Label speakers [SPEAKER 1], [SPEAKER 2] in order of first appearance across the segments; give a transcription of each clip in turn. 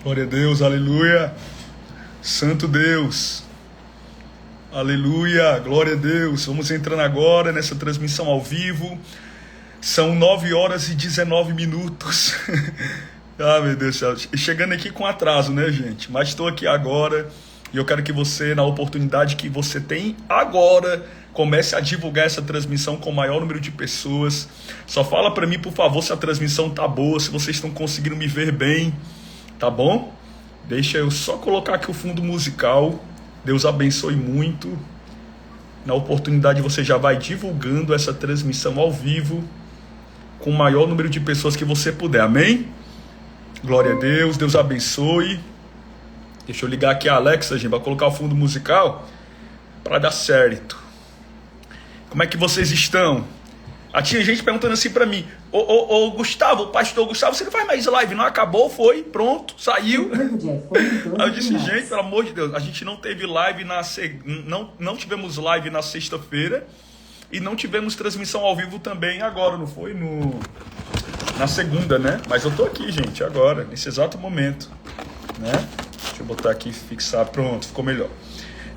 [SPEAKER 1] Glória a Deus, aleluia. Santo Deus, aleluia, glória a Deus. Vamos entrando agora nessa transmissão ao vivo. São 9 horas e 19 minutos. Ah, meu Deus do céu. Chegando aqui com atraso, né, gente? Mas estou aqui agora e eu quero que você, na oportunidade que você tem agora, comece a divulgar essa transmissão com o maior número de pessoas. Só fala para mim, por favor, se a transmissão tá boa, se vocês estão conseguindo me ver bem, tá bom? Deixa eu só colocar aqui o fundo musical. Deus abençoe muito. Na oportunidade você já vai divulgando essa transmissão ao vivo com o maior número de pessoas que você puder, amém? Glória a Deus, Deus abençoe. Deixa eu ligar aqui a Alexa, gente, para colocar o fundo musical para dar certo. Como é que vocês estão? Tinha gente perguntando assim para mim: ô Gustavo, o pastor Gustavo, você não faz mais live? Não acabou? Foi? Pronto? Saiu? Aí eu disse, gente, pelo amor de Deus, a gente não teve live não tivemos live na sexta-feira e não tivemos transmissão ao vivo também agora, não foi? Na segunda, né? Mas eu tô aqui, gente, agora, nesse exato momento, né? Deixa eu botar aqui, fixar, pronto, ficou melhor.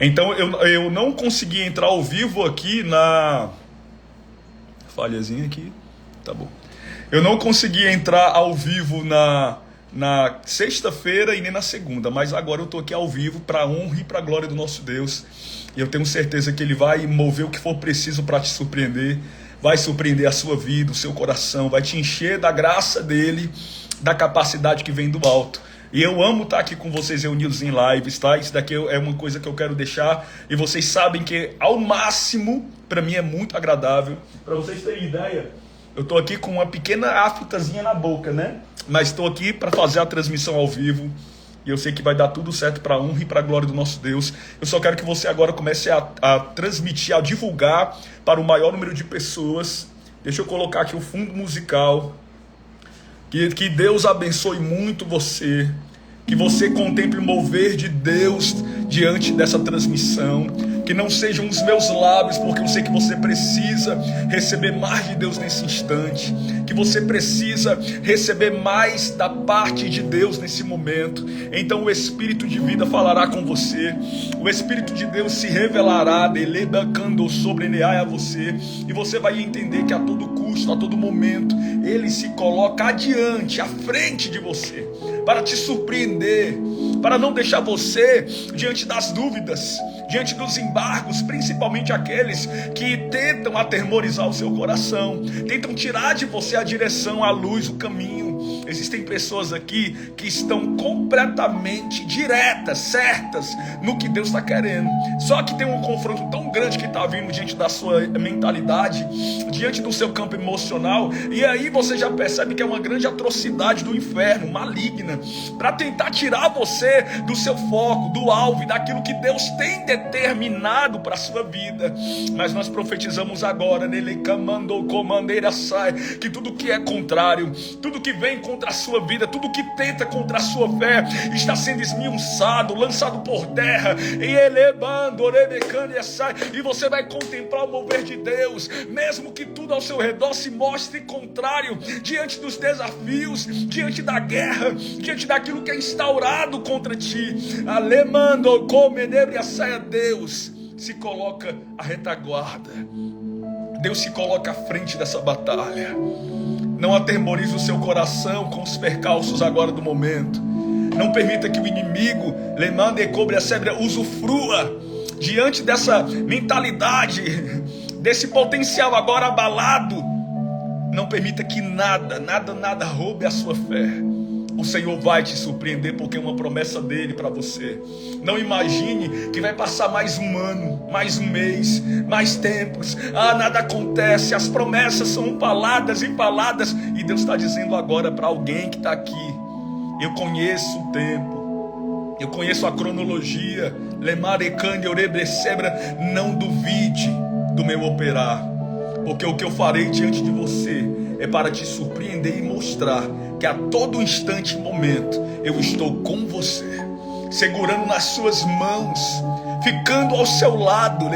[SPEAKER 1] Então eu não consegui entrar ao vivo aqui na... Falhazinha aqui, tá bom. Eu não consegui entrar ao vivo na sexta-feira e nem na segunda, mas agora eu tô aqui ao vivo para a honra e para a glória do nosso Deus. E eu tenho certeza que Ele vai mover o que for preciso para te surpreender, vai surpreender a sua vida, o seu coração, vai te encher da graça dEle, da capacidade que vem do alto. E eu amo estar aqui com vocês reunidos em lives, tá? Isso daqui é uma coisa que eu quero deixar. E vocês sabem que, ao máximo, para mim é muito agradável. Para vocês terem ideia, eu estou aqui com uma pequena aftazinha na boca, né? Mas estou aqui para fazer a transmissão ao vivo. E eu sei que vai dar tudo certo para a honra e para a glória do nosso Deus. Eu só quero que você agora comece a transmitir, a divulgar para o maior número de pessoas. Deixa eu colocar aqui o fundo musical. Que Deus abençoe muito você, que você contemple o mover de Deus diante dessa transmissão, que não sejam os meus lábios, porque eu sei que você precisa receber mais de Deus nesse instante, que você precisa receber mais da parte de Deus nesse momento. Então o Espírito de vida falará com você, o Espírito de Deus se revelará, delebacando sobre a você, e você vai entender que a todo custo, a todo momento, Ele se coloca adiante, à frente de você, para te surpreender, para não deixar você diante das dúvidas, diante dos embargos, principalmente aqueles que tentam atemorizar o seu coração, tentam tirar de você a direção, a luz, o caminho. Existem pessoas aqui que estão completamente diretas, certas no que Deus está querendo, só que tem um confronto tão grande que está vindo diante da sua mentalidade, diante do seu campo emocional, e aí você já percebe que é uma grande atrocidade do inferno, maligna, para tentar tirar você do seu foco, do alvo e daquilo que Deus tem determinado para a sua vida. Mas nós profetizamos agora, nele comandou, comandeira sai, que tudo que é contrário, tudo que vem contra a sua vida, tudo que tenta contra a sua fé, está sendo esmiuçado, lançado por terra, e elevando, sai, e você vai contemplar o mover de Deus, mesmo que tudo ao seu redor se mostre contrário, diante dos desafios, diante da guerra, diante daquilo que é instaurado contra ti. Alemando, comendebria saia, Deus se coloca à retaguarda, Deus se coloca à frente dessa batalha. Não atemorize o seu coração com os percalços agora do momento. Não permita que o inimigo, lemande e cobre a sebra, usufrua diante dessa mentalidade, desse potencial agora abalado. Não permita que nada roube a sua fé. O Senhor vai te surpreender, porque é uma promessa dele para você. Não imagine que vai passar mais um ano, mais um mês, mais tempos. Nada acontece, as promessas são empaladas, e Deus está dizendo agora para alguém que está aqui: eu conheço o tempo, eu conheço a cronologia. Não duvide do meu operar, porque o que eu farei diante de você é para te surpreender e mostrar que a todo instante e momento eu estou com você, segurando nas suas mãos, ficando ao seu lado,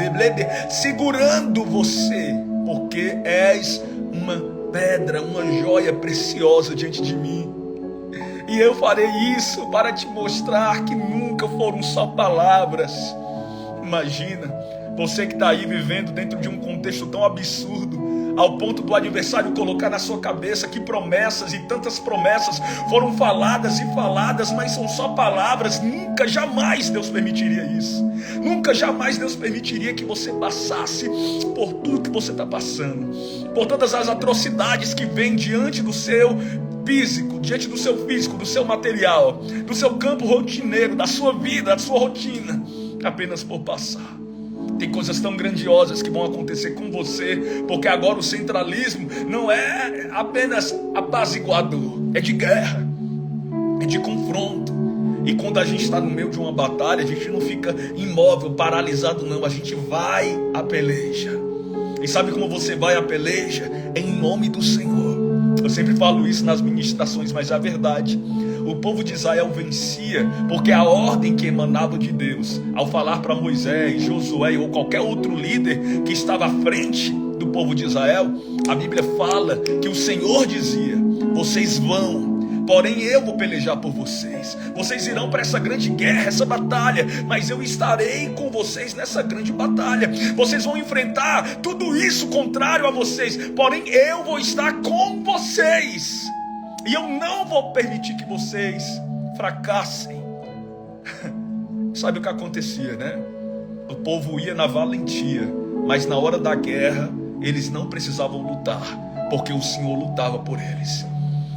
[SPEAKER 1] segurando você, porque és uma pedra, uma joia preciosa diante de mim. E eu farei isso para te mostrar que nunca foram só palavras. Imagina, você que está aí vivendo dentro de um contexto tão absurdo, ao ponto do adversário colocar na sua cabeça que promessas e tantas promessas foram faladas e faladas, mas são só palavras. Nunca, jamais Deus permitiria isso. Nunca, jamais Deus permitiria que você passasse por tudo que você está passando, por todas as atrocidades que vêm diante do seu físico, diante do seu físico, do seu material, do seu campo rotineiro, da sua vida, da sua rotina, apenas por passar. Tem coisas tão grandiosas que vão acontecer com você, porque agora o centralismo não é apenas apaziguador, é de guerra, é de confronto. E quando a gente está no meio de uma batalha, a gente não fica imóvel, paralisado, não. A gente vai à peleja. E sabe como você vai à peleja? Em nome do Senhor. Eu sempre falo isso nas ministrações, mas é a verdade. O povo de Israel vencia porque a ordem que emanava de Deus, ao falar para Moisés, Josué ou qualquer outro líder que estava à frente do povo de Israel, a Bíblia fala que o Senhor dizia: vocês vão, porém eu vou pelejar por vocês. Vocês irão para essa grande guerra, essa batalha, mas eu estarei com vocês nessa grande batalha. Vocês vão enfrentar tudo isso contrário a vocês, porém eu vou estar com vocês. E eu não vou permitir que vocês fracassem. Sabe o que acontecia, né? O povo ia na valentia, mas na hora da guerra eles não precisavam lutar, porque o Senhor lutava por eles.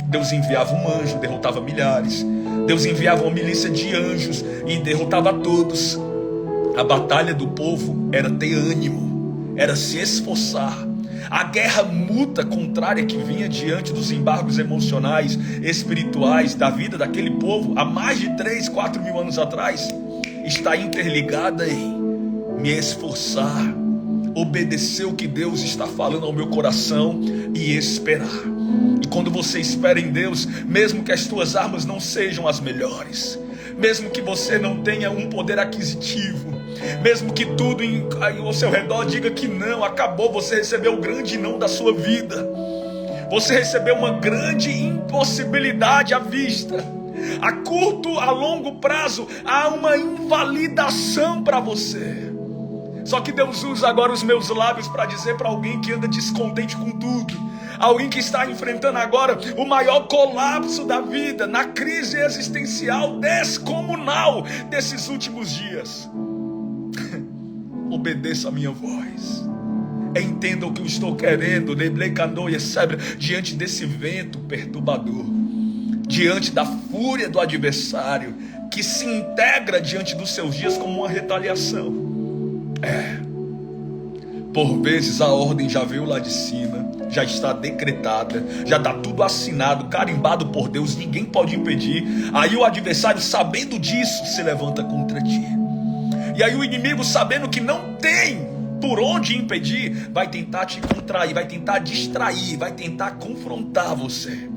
[SPEAKER 1] Deus enviava um anjo, derrotava milhares. Deus enviava uma milícia de anjos e derrotava todos. A batalha do povo era ter ânimo, era se esforçar. A guerra mútua contrária que vinha diante dos embargos emocionais, espirituais da vida daquele povo há mais de 3, 4 mil anos atrás, está interligada em me esforçar, obedecer o que Deus está falando ao meu coração e esperar. E quando você espera em Deus, mesmo que as tuas armas não sejam as melhores, mesmo que você não tenha um poder aquisitivo, mesmo que tudo ao seu redor diga que não, acabou, você recebeu o grande não da sua vida, você recebeu uma grande impossibilidade à vista, a curto, a longo prazo, há uma invalidação para você. Só que Deus usa agora os meus lábios para dizer para alguém que anda descontente com tudo, alguém que está enfrentando agora o maior colapso da vida, na crise existencial descomunal desses últimos dias: obedeça a minha voz, entenda o que eu estou querendo, diante desse vento perturbador, diante da fúria do adversário que se integra diante dos seus dias como uma retaliação. Por vezes a ordem já veio lá de cima, já está decretada, já está tudo assinado, carimbado por Deus, ninguém pode impedir. Aí o adversário, sabendo disso, se levanta contra ti. E aí o inimigo, sabendo que não tem por onde impedir, vai tentar te contrair, vai tentar distrair, vai tentar confrontar você.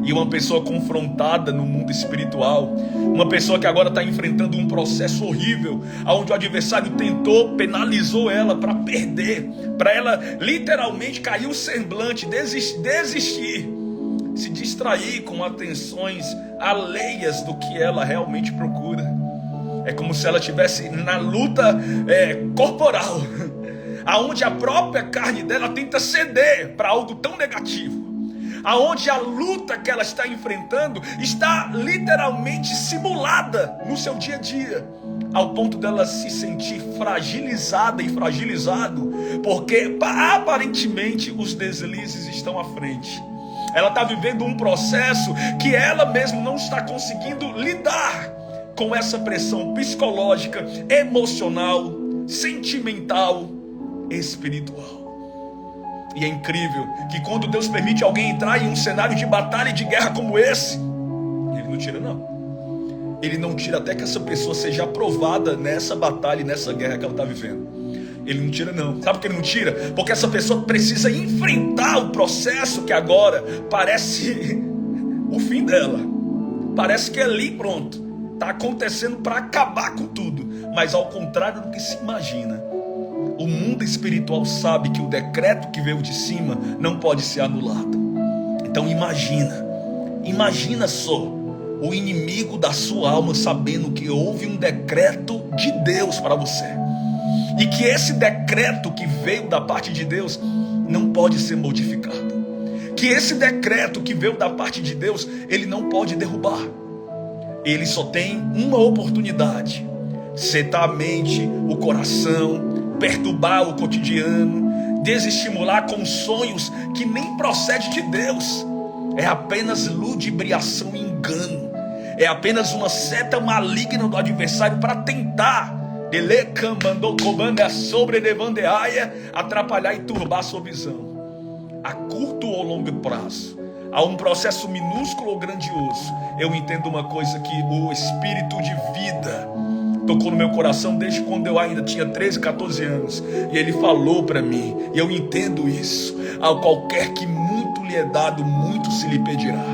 [SPEAKER 1] E uma pessoa confrontada no mundo espiritual, uma pessoa que agora está enfrentando um processo horrível, onde o adversário tentou, penalizou ela para perder, para ela literalmente cair o semblante, desistir, se distrair com atenções alheias do que ela realmente procura. É como se ela estivesse na luta corporal, aonde a própria carne dela tenta ceder para algo tão negativo, aonde a luta que ela está enfrentando está literalmente simulada no seu dia a dia, ao ponto dela se sentir fragilizada e fragilizado, porque aparentemente os deslizes estão à frente. Ela está vivendo um processo que ela mesma não está conseguindo lidar com essa pressão psicológica, emocional, sentimental, espiritual. E é incrível que quando Deus permite alguém entrar em um cenário de batalha e de guerra como esse, Ele não tira não. Ele não tira até que essa pessoa seja aprovada nessa batalha e nessa guerra que ela está vivendo. Ele não tira não. Sabe por que Ele não tira? Porque essa pessoa precisa enfrentar o processo que agora parece o fim dela. Parece que é ali, pronto, está acontecendo para acabar com tudo. Mas ao contrário do que se imagina, o mundo espiritual sabe que o decreto que veio de cima não pode ser anulado. Então imagina só o inimigo da sua alma sabendo que houve um decreto de Deus para você. E que esse decreto que veio da parte de Deus não pode ser modificado. Que esse decreto que veio da parte de Deus, ele não pode derrubar. Ele só tem uma oportunidade: setar a mente, o coração, perturbar o cotidiano, desestimular com sonhos que nem procede de Deus. É apenas ludibriação e engano. É apenas uma seta maligna do adversário para tentar atrapalhar e turbar a sua visão. A curto ou longo prazo, a um processo minúsculo ou grandioso, eu entendo uma coisa, que o espírito de vida tocou no meu coração desde quando eu ainda tinha 13, 14 anos. E ele falou para mim, e eu entendo isso: ao qualquer que muito lhe é dado, muito se lhe pedirá.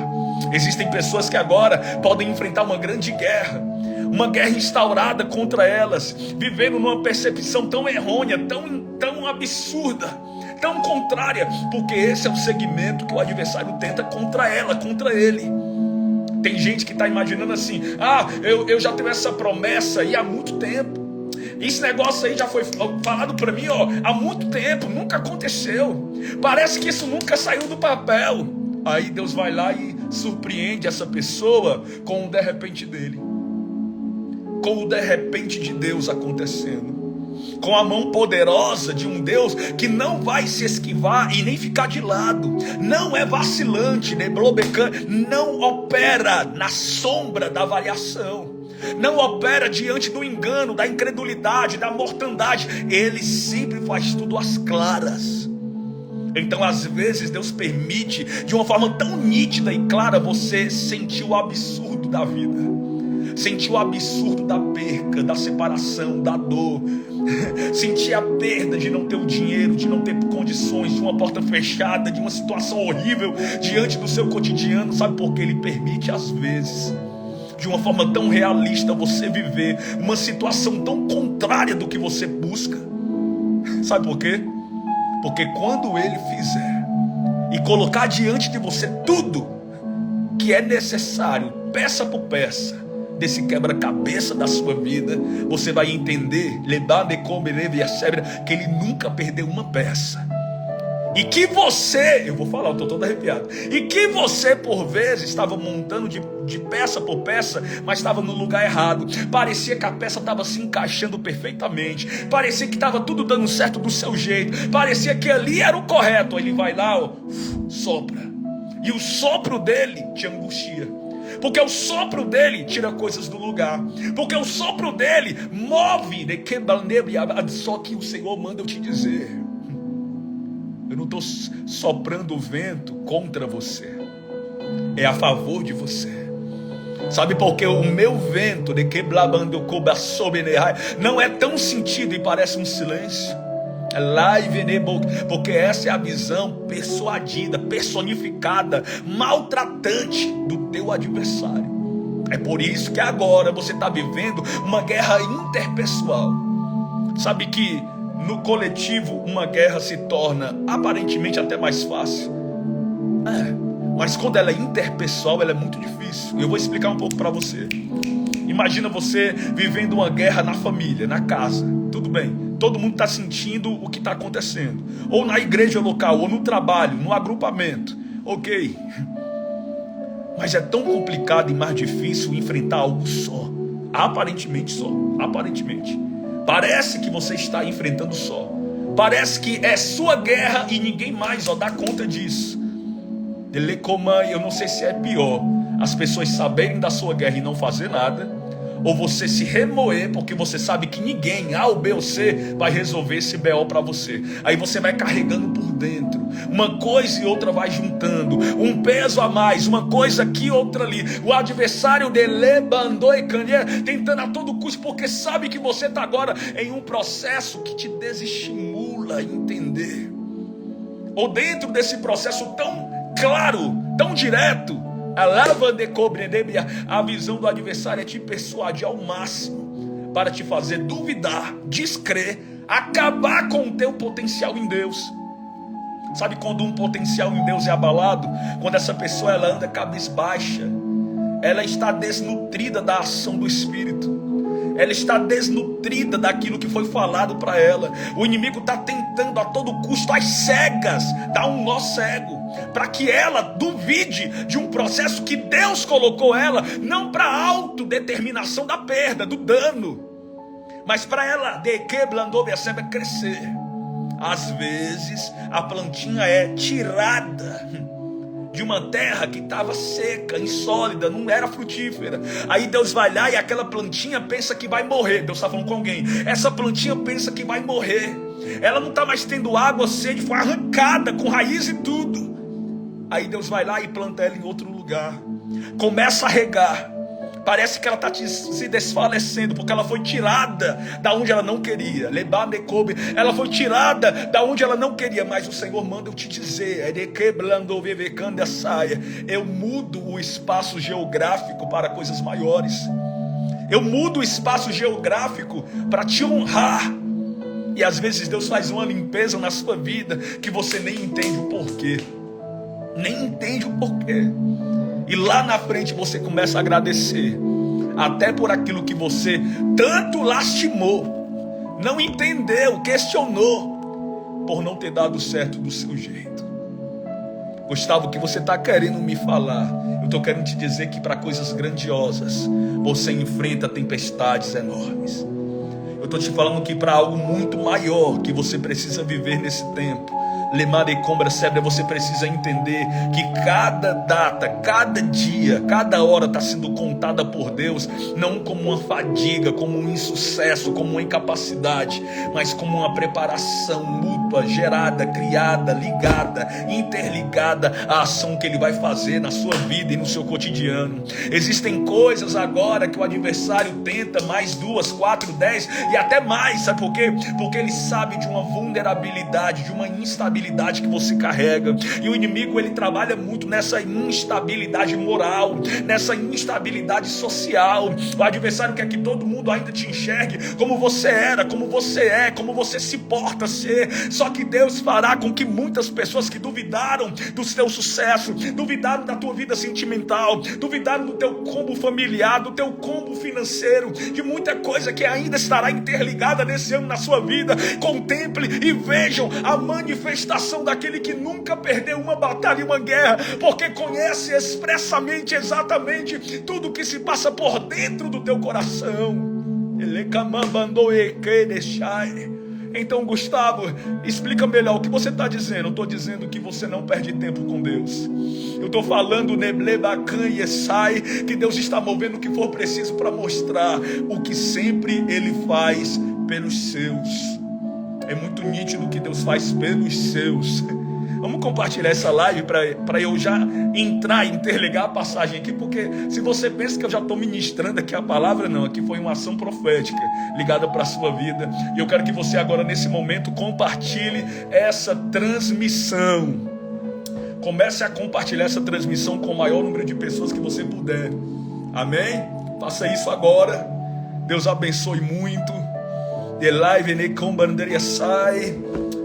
[SPEAKER 1] Existem pessoas que agora podem enfrentar uma grande guerra, uma guerra instaurada contra elas, vivendo numa percepção tão errônea, tão absurda, tão contrária, porque esse é o segmento que o adversário tenta contra ela, contra ele. Tem gente que está imaginando assim: eu já tive essa promessa e há muito tempo. Esse negócio aí já foi falado para mim há muito tempo, nunca aconteceu. Parece que isso nunca saiu do papel. Aí Deus vai lá e surpreende essa pessoa com o de repente dele, com o de repente de Deus acontecendo, com a mão poderosa de um Deus que não vai se esquivar e nem ficar de lado, não é vacilante, não opera na sombra da variação, não opera diante do engano, da incredulidade, da mortandade. Ele sempre faz tudo às claras. Então, às vezes, Deus permite de uma forma tão nítida e clara você sentir o absurdo da vida, sentir o absurdo da perca, da separação, da dor, sentir a perda de não ter o dinheiro, de não ter condições, de uma porta fechada, de uma situação horrível diante do seu cotidiano. Sabe por que Ele permite, às vezes, de uma forma tão realista, você viver uma situação tão contrária do que você busca? Sabe por quê? Porque quando Ele fizer e colocar diante de você tudo que é necessário, peça por peça, desse quebra-cabeça da sua vida, você vai entender que Ele nunca perdeu uma peça. E que você, eu vou falar, eu estou todo arrepiado, e que você por vezes estava montando de peça por peça, mas estava no lugar errado. Parecia que a peça estava se encaixando perfeitamente, parecia que estava tudo dando certo do seu jeito, parecia que ali era o correto. Ele vai lá, sopra, e o sopro dele te angustia, porque o sopro dele tira coisas do lugar, porque o sopro dele move, só que o Senhor manda eu te dizer: eu não estou soprando o vento contra você, é a favor de você. Sabe por que o meu vento não é tão sentido e parece um silêncio? Porque essa é a visão persuadida, personificada, maltratante do teu adversário. É por isso que agora você está vivendo uma guerra interpessoal. Sabe que no coletivo uma guerra se torna aparentemente até mais fácil, mas quando ela é interpessoal ela é muito difícil. Eu vou explicar um pouco para você. Imagina você vivendo uma guerra na família, na casa. Tudo bem, todo mundo está sentindo o que está acontecendo, ou na igreja local, ou no trabalho, no agrupamento, ok. Mas é tão complicado e mais difícil enfrentar algo só. Aparentemente. Parece que você está enfrentando só. Parece que é sua guerra e ninguém mais dá conta disso. Eu não sei se é pior as pessoas saberem da sua guerra e não fazer nada, ou você se remoer porque você sabe que ninguém, A ou B ou C, vai resolver esse BO para você. Aí você vai carregando por dentro, uma coisa e outra vai juntando, um peso a mais, uma coisa aqui, outra ali. O adversário tentando a todo custo, porque sabe que você está agora em um processo que te desestimula a entender. Ou dentro desse processo tão claro, tão direto, a visão do adversário é te persuadir ao máximo para te fazer duvidar, descrer, acabar com o teu potencial em Deus. Sabe quando um potencial em Deus é abalado? Quando essa pessoa ela anda cabisbaixa, ela está desnutrida da ação do Espírito. Ela está desnutrida daquilo que foi falado para ela. O inimigo está tentando a todo custo, às cegas, dar um nó cego, para que ela duvide de um processo que Deus colocou ela, não para a autodeterminação da perda, do dano, mas para ela de que blandou sempre crescer. Às vezes a plantinha é tirada de uma terra que estava seca, insólida, não era frutífera. Aí Deus vai lá e aquela plantinha pensa que vai morrer. Deus está falando com alguém. Essa plantinha pensa que vai morrer. Ela não está mais tendo água, sede, foi arrancada com raiz e tudo. Aí Deus vai lá e planta ela em outro lugar. Começa a regar. Parece que ela está se desfalecendo, porque ela foi tirada da onde ela não queria. Ela foi tirada da onde ela não queria. Mas o Senhor manda eu te dizer: eu mudo o espaço geográfico para coisas maiores. Eu mudo o espaço geográfico para te honrar. E às vezes Deus faz uma limpeza na sua vida que você nem entende o porquê. Nem entende o porquê. E lá na frente você começa a agradecer, até por aquilo que você tanto lastimou, não entendeu, questionou, por não ter dado certo do seu jeito. Gustavo, o que você está querendo me falar? Eu estou querendo te dizer que para coisas grandiosas você enfrenta tempestades enormes. Eu estou te falando que para algo muito maior que você precisa viver nesse tempo, você precisa entender que cada data, cada dia, cada hora está sendo contada por Deus, não como uma fadiga, como um insucesso, como uma incapacidade, mas como uma preparação mútua, gerada, criada, ligada, interligada à ação que Ele vai fazer na sua vida e no seu cotidiano. Existem coisas agora que o adversário tenta mais 2, 4, 10 e até mais, sabe por quê? Porque ele sabe de uma vulnerabilidade, de uma instabilidade que você carrega. E o inimigo, ele trabalha muito nessa instabilidade moral, nessa instabilidade social. O adversário quer que todo mundo ainda te enxergue como você era, como você é, como você se porta ser. Só que Deus fará com que muitas pessoas que duvidaram do seu sucesso, duvidaram da tua vida sentimental, duvidaram do teu combo familiar, do teu combo financeiro, de muita coisa que ainda estará interligada nesse ano na sua vida, contemple e vejam a manifestação daquele que nunca perdeu uma batalha e uma guerra, porque conhece expressamente, exatamente tudo que se passa por dentro do teu coração. Então, Gustavo, explica melhor o que você está dizendo. Eu estou dizendo que você não perde tempo com Deus. Eu estou falando que Deus está movendo o que for preciso para mostrar o que sempre Ele faz pelos seus. É muito nítido o que Deus faz pelos seus. Vamos compartilhar essa live para eu já entrar e interligar a passagem aqui, porque se você pensa que eu já estou ministrando aqui a palavra, não, aqui foi uma ação profética ligada para a sua vida. E eu quero que você agora, nesse momento, compartilhe essa transmissão. Comece a compartilhar essa transmissão com o maior número de pessoas que você puder. Amém? Faça isso agora. Deus abençoe muito.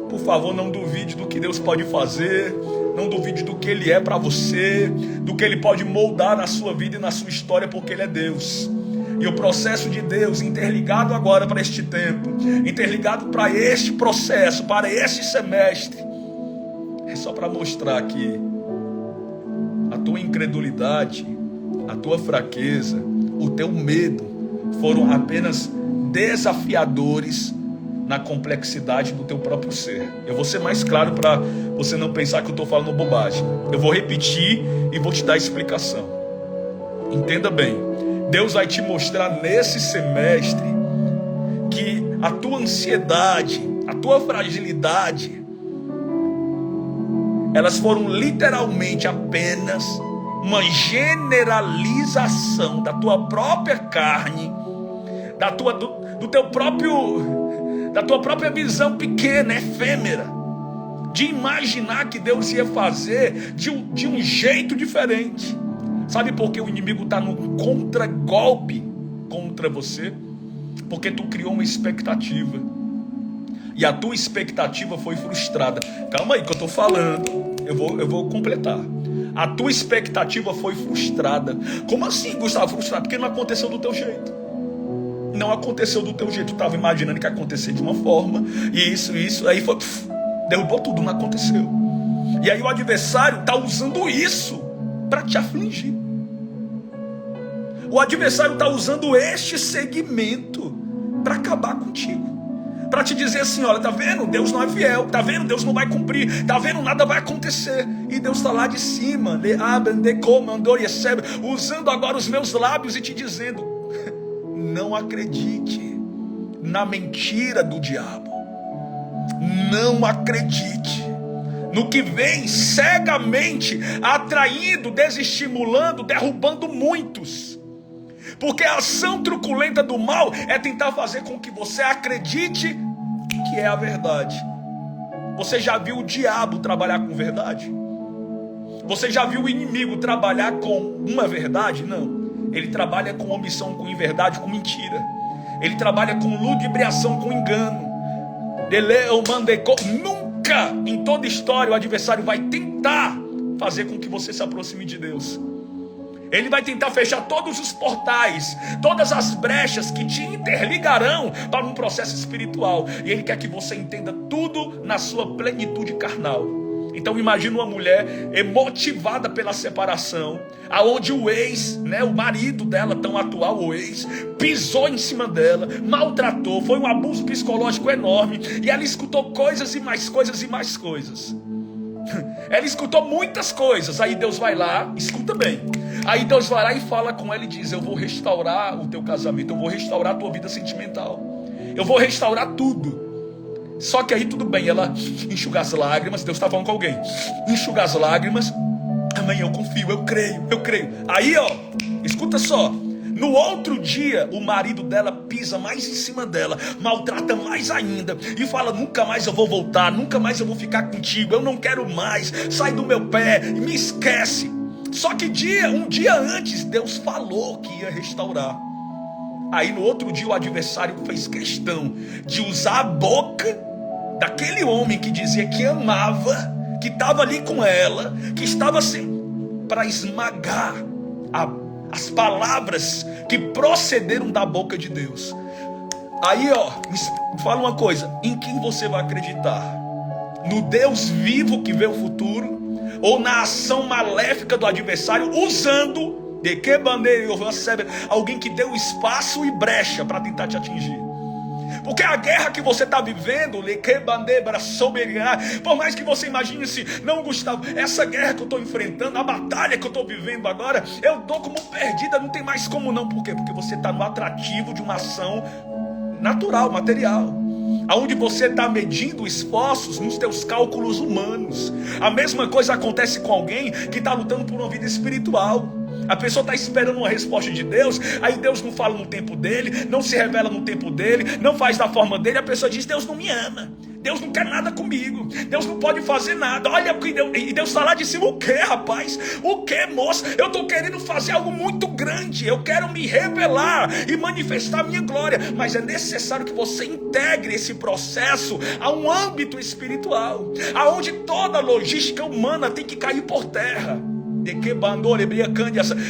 [SPEAKER 1] Por favor, não duvide do que Deus pode fazer. Não duvide do que Ele é para você, do que Ele pode moldar na sua vida e na sua história, porque Ele é Deus. E o processo de Deus interligado agora para este tempo, interligado para este processo, para este semestre, é só para mostrar que a tua incredulidade, a tua fraqueza, o teu medo foram apenas desafiadores na complexidade do teu próprio ser. Eu vou ser mais claro para você não pensar que eu estou falando bobagem. Eu vou repetir e vou te dar explicação. Entenda bem. Deus vai te mostrar nesse semestre que a tua ansiedade, a tua fragilidade, elas foram literalmente apenas uma generalização da tua própria carne, da tua própria visão pequena, efêmera, de imaginar que Deus ia fazer de um jeito diferente. Sabe por que o inimigo está no contragolpe contra você? Porque tu criou uma expectativa e a tua expectativa foi frustrada. Calma aí que eu estou falando, eu vou completar. A tua expectativa foi frustrada. Como assim, Gustavo, frustrada? Porque não aconteceu do teu jeito. Não aconteceu do teu jeito. Tu estava imaginando que ia acontecer de uma forma. E isso, aí foi... derrubou tudo, não aconteceu. E aí o adversário está usando isso para te afligir. O adversário está usando este segmento para acabar contigo. Para te dizer assim, olha, tá vendo? Deus não é fiel, tá vendo? Deus não vai cumprir, tá vendo? Nada vai acontecer. E Deus está lá de cima, usando agora os meus lábios e te dizendo, não acredite na mentira do diabo. Não acredite no que vem cegamente atraindo, desestimulando, derrubando muitos. Porque a ação truculenta do mal é tentar fazer com que você acredite que é a verdade. Você já viu o diabo trabalhar com verdade? Você já viu o inimigo trabalhar com uma verdade? Não. Ele trabalha com omissão, com inverdade, com mentira. Ele trabalha com ludibriação, com engano. Nunca em toda história o adversário vai tentar fazer com que você se aproxime de Deus. Ele vai tentar fechar todos os portais, todas as brechas que te interligarão para um processo espiritual. E ele quer que você entenda tudo na sua plenitude carnal. Então imagina uma mulher emotivada pela separação, aonde o ex, o marido dela tão atual, o ex, pisou em cima dela, maltratou, foi um abuso psicológico enorme, e ela escutou coisas e mais coisas e mais coisas. Ela escutou muitas coisas. Aí Deus vai lá, escuta bem. Aí Deus vai lá e fala com ela e diz: eu vou restaurar o teu casamento, eu vou restaurar a tua vida sentimental, eu vou restaurar tudo. Só que aí tudo bem, ela enxuga as lágrimas. Deus está falando com alguém. Enxuga as lágrimas. Amém, eu confio, eu creio. Aí escuta só. No outro dia, o marido dela pisa mais em cima dela, maltrata mais ainda e fala: nunca mais eu vou voltar, nunca mais eu vou ficar contigo, eu não quero mais, sai do meu pé, me esquece. Só que um dia antes, Deus falou que ia restaurar. Aí no outro dia o adversário fez questão de usar a boca daquele homem que dizia que amava, que estava ali com ela, que estava assim, para esmagar as palavras que procederam da boca de Deus. Aí me fala uma coisa: em quem você vai acreditar? No Deus vivo que vê o futuro? Ou na ação maléfica do adversário, usando de que bandeira alguém que deu espaço e brecha para tentar te atingir? Porque a guerra que você está vivendo, por mais que você imagine assim, não, Gustavo, essa guerra que eu estou enfrentando, a batalha que eu estou vivendo agora, eu dou como perdida, não tem mais como não. Por quê? Porque você está no atrativo de uma ação natural, material, aonde você está medindo esforços nos teus cálculos humanos. A mesma coisa acontece com alguém que está lutando por uma vida espiritual. A pessoa está esperando uma resposta de Deus, aí Deus não fala no tempo dele, não se revela no tempo dele, não faz da forma dele. A pessoa diz: Deus não me ama, Deus não quer nada comigo, Deus não pode fazer nada. Olha, e Deus está lá de cima: o que, rapaz? O que, moça? Eu estou querendo fazer algo muito grande, eu quero me revelar e manifestar a minha glória, mas é necessário que você integre esse processo a um âmbito espiritual, aonde toda a logística humana tem que cair por terra.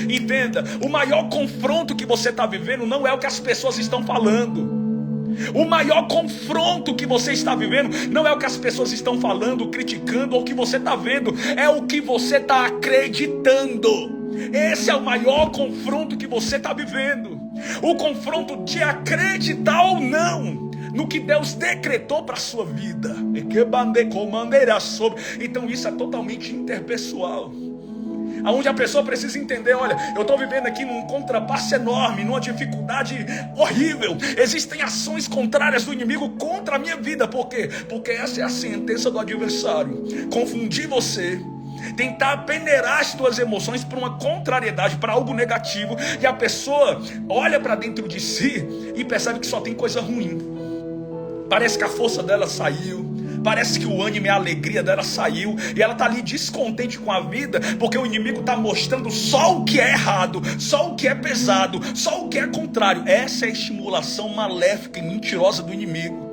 [SPEAKER 1] Entenda, o maior confronto que você está vivendo não é o que as pessoas estão falando. O maior confronto que você está vivendo não é o que as pessoas estão falando, criticando, ou o que você está vendo, é o que você está acreditando. Esse é o maior confronto que você está vivendo. O confronto de acreditar ou não no que Deus decretou para a sua vida. Então isso é totalmente interpessoal, aonde a pessoa precisa entender: olha, eu estou vivendo aqui num contrapasso enorme, numa dificuldade horrível. Existem ações contrárias do inimigo contra a minha vida. Por quê? Porque essa é a sentença do adversário: confundir você, tentar peneirar as tuas emoções para uma contrariedade, para algo negativo. E a pessoa olha para dentro de si e percebe que só tem coisa ruim. Parece que a força dela saiu, parece que o ânimo e a alegria dela saiu, e ela está ali descontente com a vida, porque o inimigo está mostrando só o que é errado, só o que é pesado, só o que é contrário. Essa é a estimulação maléfica e mentirosa do inimigo.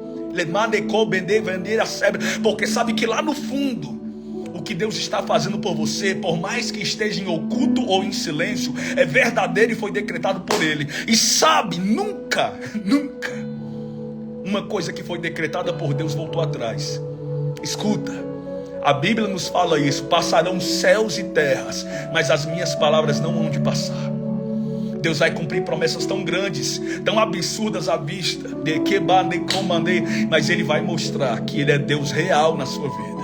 [SPEAKER 1] Porque sabe que lá no fundo, o que Deus está fazendo por você, por mais que esteja em oculto ou em silêncio, é verdadeiro e foi decretado por Ele. E sabe, nunca uma coisa que foi decretada por Deus voltou atrás. Escuta, a Bíblia nos fala isso: passarão céus e terras, mas as minhas palavras não hão de passar. Deus vai cumprir promessas tão grandes, tão absurdas à vista, de que bandei, comandei, mas Ele vai mostrar que Ele é Deus real na sua vida.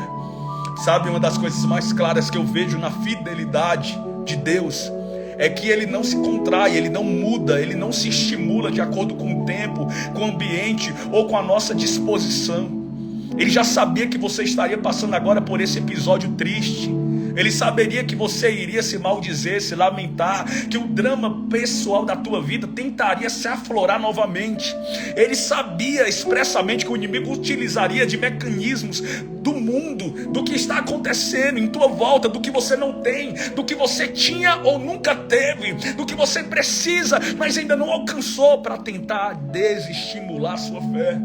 [SPEAKER 1] Sabe, uma das coisas mais claras que eu vejo na fidelidade de Deus é que Ele não se contrai, Ele não muda, Ele não se estimula de acordo com o tempo, com o ambiente ou com a nossa disposição. Ele já sabia que você estaria passando agora por esse episódio triste. Ele saberia que você iria se maldizer, se lamentar, que o drama pessoal da tua vida tentaria se aflorar novamente. Ele sabia expressamente que o inimigo utilizaria de mecanismos do mundo, do que está acontecendo em tua volta, do que você não tem, do que você tinha ou nunca teve, do que você precisa, mas ainda não alcançou, para tentar desestimular sua fé.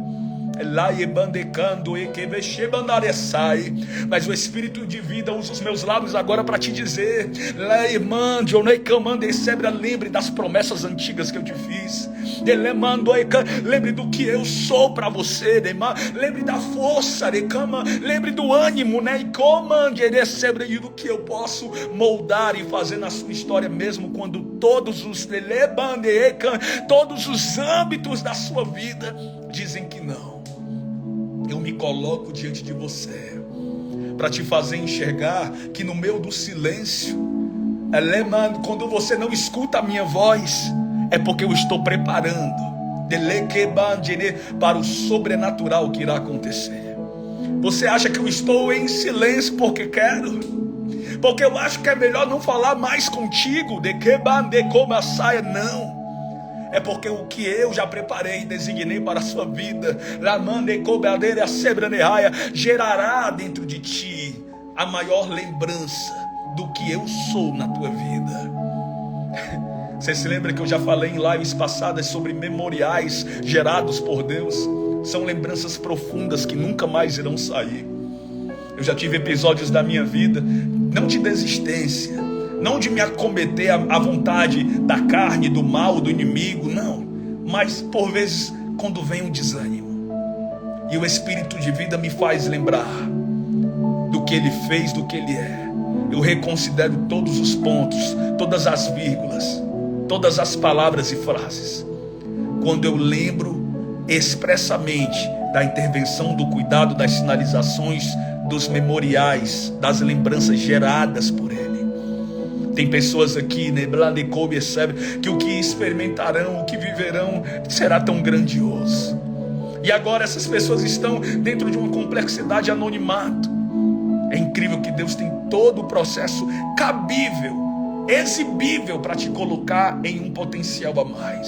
[SPEAKER 1] Mas o Espírito de vida usa os meus lábios agora para te dizer: lembre das promessas antigas que eu te fiz. Lembre do que eu sou para você. Lembre da força. Lembre do ânimo, e do que eu posso moldar e fazer na sua história, mesmo quando todos os âmbitos da sua vida dizem que não. Eu me coloco diante de você para te fazer enxergar que no meio do silêncio, quando você não escuta a minha voz, é porque eu estou preparando para o sobrenatural que irá acontecer. Você acha que eu estou em silêncio porque quero? Porque eu acho que é melhor não falar mais contigo? Não. É porque o que eu já preparei e designei para a sua vida, gerará dentro de ti a maior lembrança do que eu sou na tua vida. Você se lembra que eu já falei em lives passadas sobre memoriais gerados por Deus? São lembranças profundas que nunca mais irão sair. Eu já tive episódios da minha vida, não de desistência, não de me acometer à vontade da carne, do mal, do inimigo, não. Mas por vezes quando vem um desânimo, e o Espírito de vida me faz lembrar do que Ele fez, do que Ele é, eu reconsidero todos os pontos, todas as vírgulas, todas as palavras e frases. Quando eu lembro expressamente da intervenção, do cuidado, das sinalizações, dos memoriais, das lembranças geradas por Ele. Tem pessoas aqui, que o que experimentarão, o que viverão, será tão grandioso. E agora essas pessoas estão dentro de uma complexidade, anonimato. É incrível que Deus tem todo o processo cabível, exibível, para te colocar em um potencial a mais.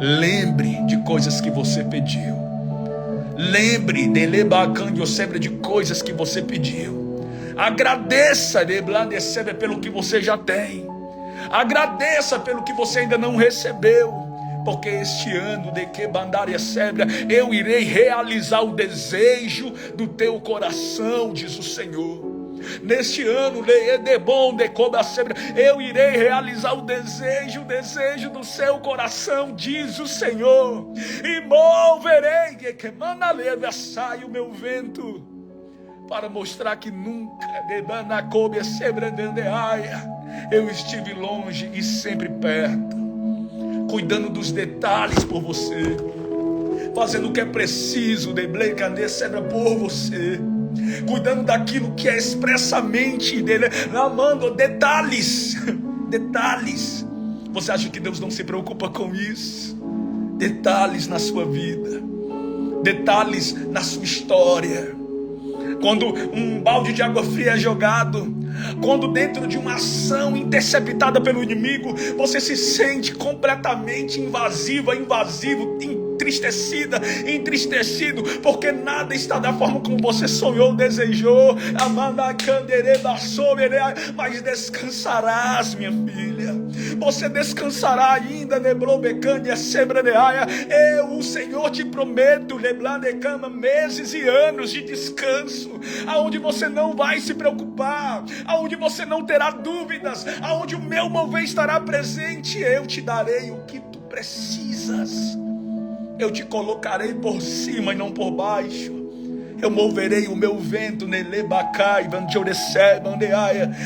[SPEAKER 1] Lembre de coisas que você pediu. Lembre de coisas que você pediu. Agradeça pelo que você já tem. Agradeça pelo que você ainda não recebeu. Porque este ano eu irei realizar o desejo do teu coração, diz o Senhor. Neste ano eu irei realizar o desejo do seu coração, diz o Senhor. E moverei o meu vento, para mostrar que nunca eu estive longe e sempre perto, cuidando dos detalhes por você, fazendo o que é preciso por você, cuidando daquilo que é expressamente amando detalhes. Você acha que Deus não se preocupa com isso? Detalhes na sua vida, detalhes na sua história. Quando um balde de água fria é jogado, quando dentro de uma ação interceptada pelo inimigo, você se sente completamente invasivo, entristecida, entristecido, porque nada está da forma como você sonhou, desejou. Mas descansarás, minha filha. Você descansará ainda. Eu, o Senhor, te prometo meses e anos de descanso, aonde você não vai se preocupar, aonde você não terá dúvidas, aonde o meu mover estará presente. Eu te darei o que tu precisas. Eu te colocarei por cima e não por baixo. Eu moverei o meu vento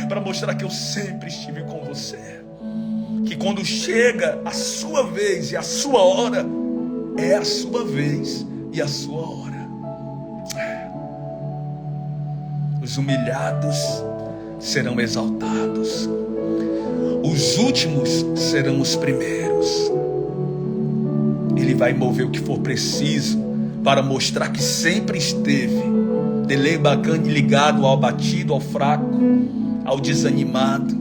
[SPEAKER 1] para mostrar que eu sempre estive com você. Que quando chega a sua vez e a sua hora, é a sua vez e a sua hora. Os humilhados serão exaltados. Os últimos serão os primeiros. Ele vai mover o que for preciso para mostrar que sempre esteve ligado ao abatido, ao fraco, ao desanimado.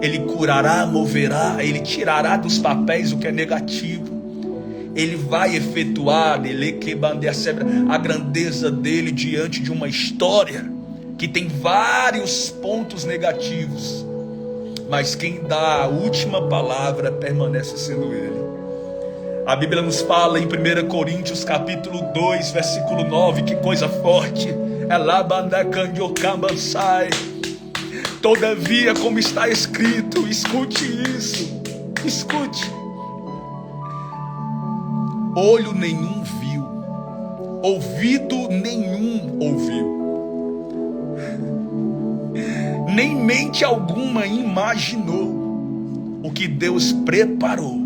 [SPEAKER 1] Ele curará, moverá, ele tirará dos papéis o que é negativo. Ele vai efetuar a grandeza dele diante de uma história que tem vários pontos negativos, mas quem dá a última palavra permanece sendo ele. A Bíblia nos fala em 1 Coríntios capítulo 2, versículo 9, que coisa forte. Todavia, como está escrito, escute isso, escute. Olho nenhum viu, ouvido nenhum ouviu, nem mente alguma imaginou o que Deus preparou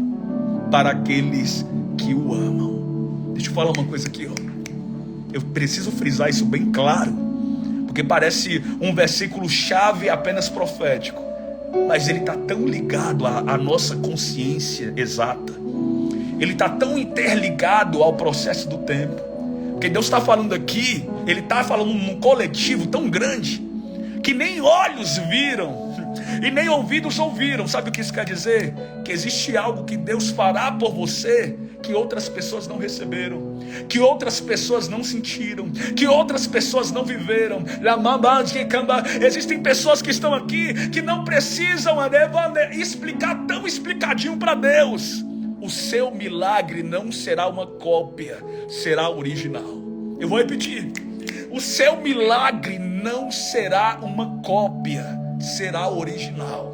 [SPEAKER 1] para aqueles que o amam. Deixa eu falar uma coisa aqui, ó. Eu preciso frisar isso bem claro, porque parece um versículo chave apenas profético, mas ele está tão ligado à nossa consciência exata. Ele está tão interligado ao processo do tempo. Porque Deus está falando aqui, Ele está falando num coletivo tão grande, que nem olhos viram e nem ouvidos ouviram. Sabe o que isso quer dizer? Que existe algo que Deus fará por você que outras pessoas não receberam, que outras pessoas não sentiram, que outras pessoas não viveram. Existem pessoas que estão aqui que não precisam explicar tão explicadinho para Deus. O seu milagre não será uma cópia, será original. Eu vou repetir. O seu milagre não será uma cópia, será original.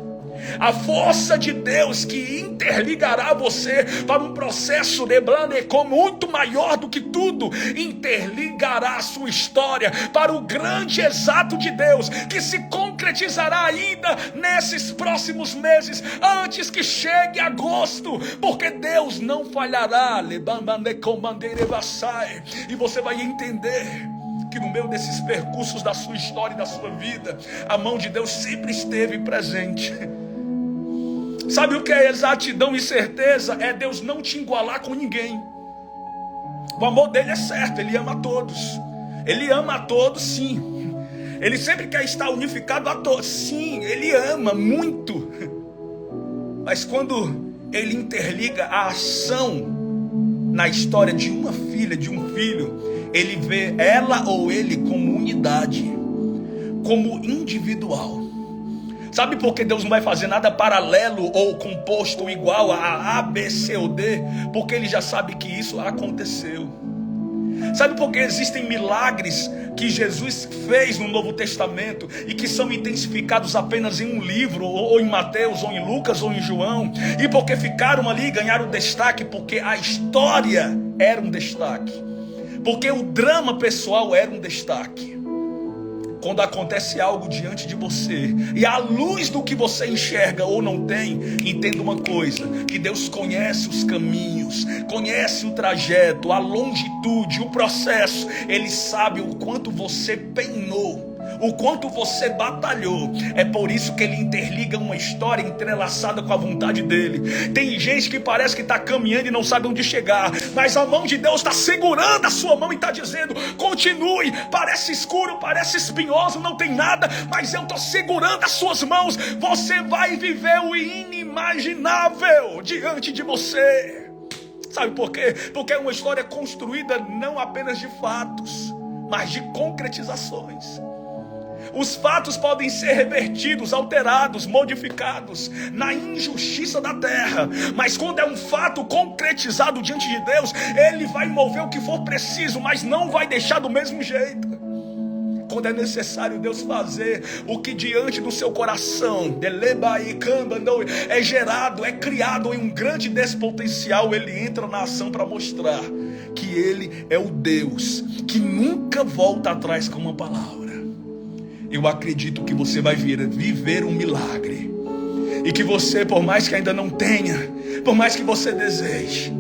[SPEAKER 1] A força de Deus que interligará você para um processo de Blanecom muito maior do que tudo, interligará a sua história para o grande exato de Deus, que se concretizará ainda nesses próximos meses, antes que chegue agosto, porque Deus não falhará. E você vai entender que no meio desses percursos da sua história e da sua vida, a mão de Deus sempre esteve presente. Sabe o que é exatidão e certeza? É Deus não te igualar com ninguém. O amor dele é certo, ele ama a todos. Ele ama a todos, sim. Ele sempre quer estar unificado a todos, sim, ele ama muito. Mas quando ele interliga a ação na história de uma filha, de um filho, ele vê ela ou ele como unidade, como individual. Sabe por que Deus não vai fazer nada paralelo ou composto ou igual a A, B, C ou D? Porque Ele já sabe que isso aconteceu. Sabe por que existem milagres que Jesus fez no Novo Testamento e que são intensificados apenas em um livro, ou em Mateus, ou em Lucas, ou em João? E porque ficaram ali e ganharam destaque? Porque a história era um destaque. Porque o drama pessoal era um destaque. Quando acontece algo diante de você, e à luz do que você enxerga ou não tem, entenda uma coisa: que Deus conhece os caminhos, conhece o trajeto, a longitude, o processo. Ele sabe o quanto você penou, o quanto você batalhou. É por isso que Ele interliga uma história entrelaçada com a vontade dEle. Tem gente que parece que está caminhando e não sabe onde chegar, mas a mão de Deus está segurando a sua mão e está dizendo: continue. Parece escuro, parece espinhoso, não tem nada, mas eu estou segurando as suas mãos. Você vai viver o inimaginável. inimaginável diante de você. Sabe por quê? Porque é uma história construída não apenas de fatos, mas de concretizações. Os fatos podem ser revertidos, alterados, modificados na injustiça da terra, mas quando é um fato concretizado diante de Deus, Ele vai mover o que for preciso, mas não vai deixar do mesmo jeito. Quando é necessário Deus fazer o que diante do seu coração é gerado, é criado em um grande despotencial, Ele entra na ação para mostrar que Ele é o Deus que nunca volta atrás com uma palavra. Eu acredito que você vai viver um milagre. E que você, por mais que ainda não tenha, por mais que você deseje,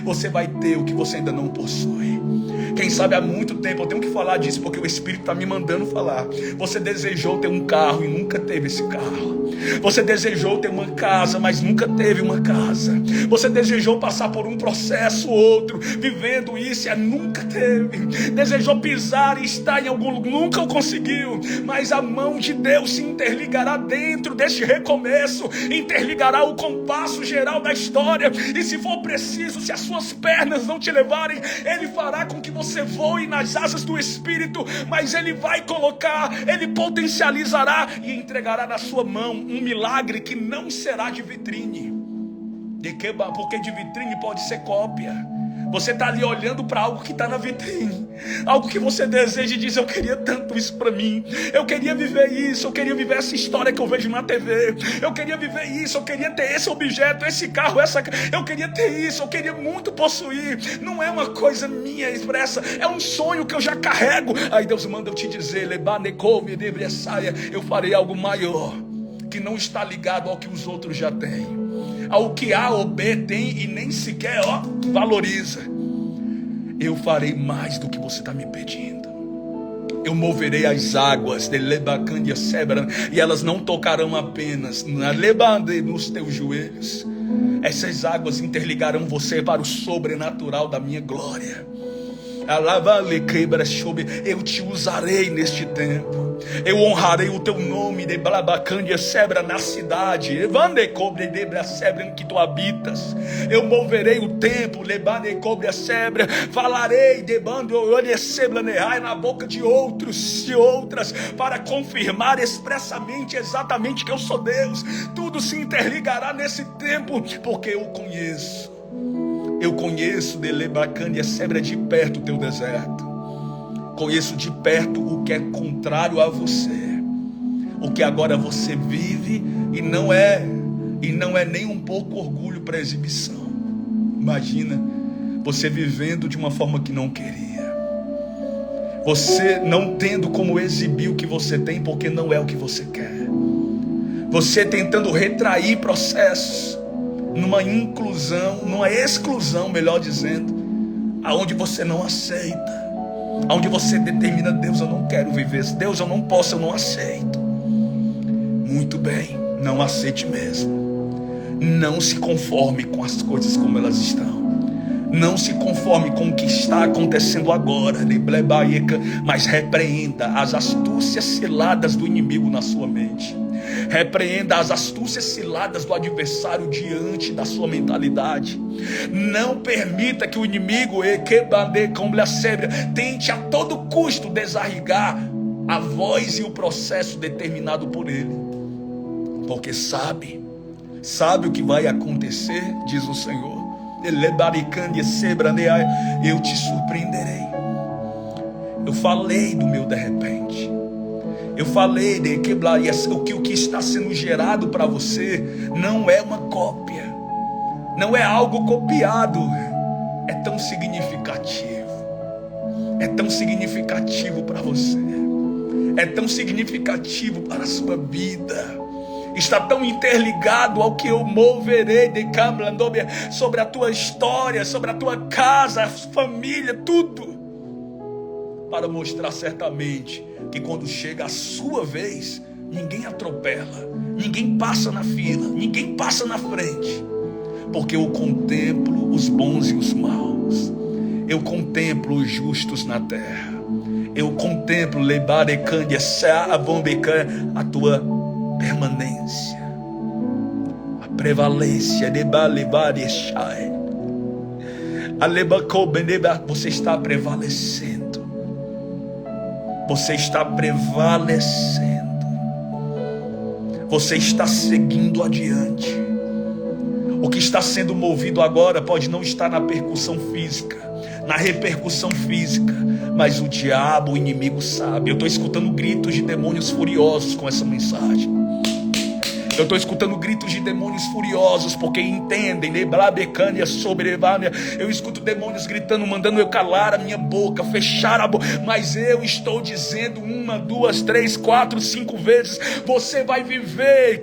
[SPEAKER 1] você vai ter o que você ainda não possui. Quem sabe há muito tempo, eu tenho que falar disso porque o Espírito está me mandando falar. Você desejou ter um carro e nunca teve esse carro. Você desejou ter uma casa, mas nunca teve uma casa. Você desejou passar por um processo ou outro, vivendo isso e nunca teve. Desejou pisar e estar em algum lugar, nunca o conseguiu. Mas a mão de Deus se interligará dentro deste recomeço, interligará o compasso geral da história. E se for preciso, se as suas pernas não te levarem, Ele fará com que você voe nas asas do Espírito, mas Ele vai colocar, Ele potencializará e entregará na sua mão um milagre que não será de vitrine. Porque de vitrine pode ser cópia. Você está ali olhando para algo que está na vitrine, algo que você deseja e diz: eu queria tanto isso para mim, eu queria viver isso, eu queria viver essa história que eu vejo na TV, eu queria viver isso, eu queria ter esse objeto, esse carro, eu queria ter isso, eu queria muito possuir. Não é uma coisa minha expressa, é um sonho que eu já carrego. Aí Deus manda eu te dizer: eu farei algo maior, que não está ligado ao que os outros já têm, ao que A ou B tem e nem sequer valoriza. Eu farei mais do que você está me pedindo. Eu moverei as águas de Lebacandia Sebra, e elas não tocarão apenas nos teus joelhos. Essas águas interligarão você para o sobrenatural da minha glória. Eu te usarei neste tempo. Eu honrarei o teu nome de Blabacandia Sebra na cidade em que tu habitas. Eu moverei o tempo, Sebra, falarei na boca de outros e outras, para confirmar expressamente, exatamente, que eu sou Deus. Tudo se interligará nesse tempo, porque eu conheço. Eu conheço de Lebacandia Sebra de perto o teu deserto. Conheço de perto o que é contrário a você, o que agora você vive e não é nem um pouco orgulho para exibição. Imagina você vivendo de uma forma que não queria, você não tendo como exibir o que você tem porque não é o que você quer, você tentando retrair processos numa inclusão, numa exclusão, melhor dizendo, aonde você não aceita, aonde você determina: Deus, eu não quero viver, Deus, eu não posso, eu não aceito. Muito bem, não aceite mesmo. Não se conforme com as coisas como elas estão. Não se conforme com o que está acontecendo agora, mas repreenda as astúcias ciladas do inimigo na sua mente. Repreenda as astúcias ciladas do adversário diante da sua mentalidade. Não permita que o inimigo tente a todo custo desarrigar a voz e o processo determinado por ele. Porque sabe o que vai acontecer, diz o Senhor. Eu te surpreenderei. Eu falei do meu de repente. Eu falei de queblaria, o que está sendo gerado para você não é uma cópia, não é algo copiado, é tão significativo, é tão significativo para você, é tão significativo para a sua vida, está tão interligado ao que eu moverei de Camlandobia sobre a tua história, sobre a tua casa, a família, tudo, para mostrar certamente que quando chega a sua vez, ninguém atropela, ninguém passa na fila, ninguém passa na frente, porque eu contemplo os bons e os maus, eu contemplo os justos na terra, eu contemplo a tua permanência. prevalência. Você está prevalecendo. Você está prevalecendo. Você está seguindo adiante. O que está sendo movido agora pode não estar na percussão física, na repercussão física, mas o diabo, o inimigo sabe. Eu estou escutando gritos de demônios furiosos com essa mensagem. Eu estou escutando gritos de demônios furiosos, porque entendem, eu escuto demônios gritando, mandando eu calar a minha boca, fechar a boca, mas eu estou dizendo 1, 2, 3, 4, 5 vezes, você vai viver,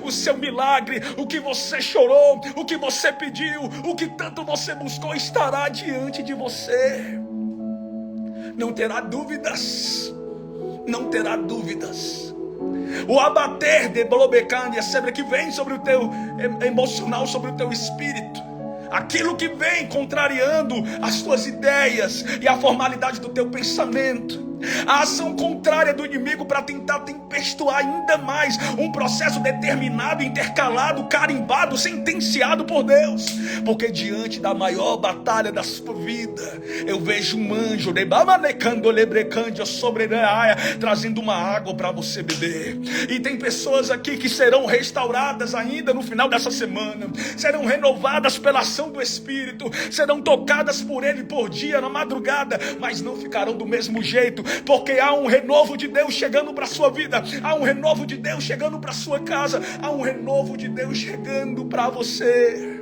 [SPEAKER 1] o seu milagre, o que você chorou, o que você pediu, o que tanto você buscou, estará diante de você. Não terá dúvidas, não terá dúvidas. O abater de Blobecândia sempre que vem sobre o teu emocional, sobre o teu espírito, aquilo que vem contrariando as tuas ideias e a formalidade do teu pensamento, a ação contrária do inimigo para tentar tempestuar ainda mais um processo determinado, intercalado, carimbado, sentenciado por Deus. Porque diante da maior batalha da sua vida, eu vejo um anjo trazendo uma água para você beber. E tem pessoas aqui que serão restauradas ainda no final dessa semana, serão renovadas pela ação do Espírito, serão tocadas por Ele por dia, na madrugada, mas não ficarão do mesmo jeito, porque há um renovo de Deus chegando para a sua vida, há um renovo de Deus chegando para a sua casa, há um renovo de Deus chegando para você.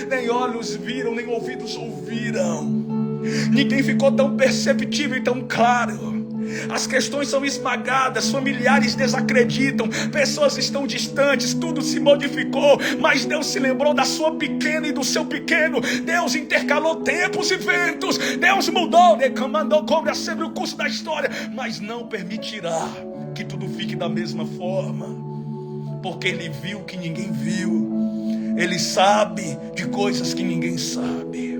[SPEAKER 1] Nem olhos viram, nem ouvidos ouviram, ninguém ficou tão perceptível e tão claro. As questões são esmagadas, familiares desacreditam, pessoas estão distantes, tudo se modificou, mas Deus se lembrou da sua pequena e do seu pequeno. Deus intercalou tempos e ventos, Deus mudou, mandou cobrar sempre o curso da história, mas não permitirá que tudo fique da mesma forma, porque Ele viu que ninguém viu, Ele sabe de coisas que ninguém sabe.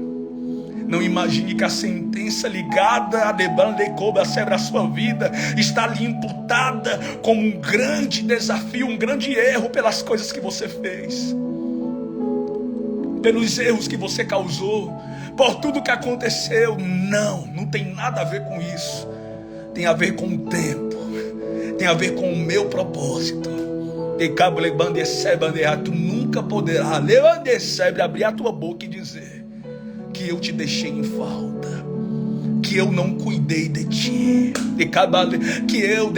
[SPEAKER 1] Não imagine que a sentença ligada a Debandecoba sobre a sua vida está lhe imputada como um grande desafio, um grande erro pelas coisas que você fez, pelos erros que você causou, por tudo que aconteceu. Não tem nada a ver com isso. Tem a ver com o tempo, tem a ver com o meu propósito. Tu nunca poderá abrir a tua boca e dizer que eu te deixei em falta, que eu não cuidei de ti, que eu,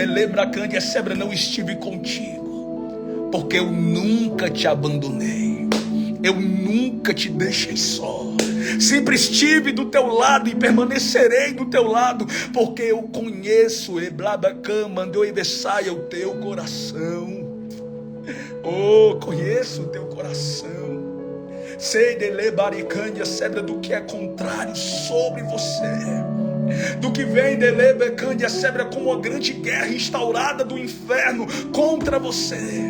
[SPEAKER 1] não estive contigo, porque eu nunca te abandonei, eu nunca te deixei só, sempre estive do teu lado e permanecerei do teu lado, porque eu conheço o teu coração. Conheço o teu coração. Sei do que é contrário sobre você, do que vem como uma grande guerra instaurada do inferno contra você.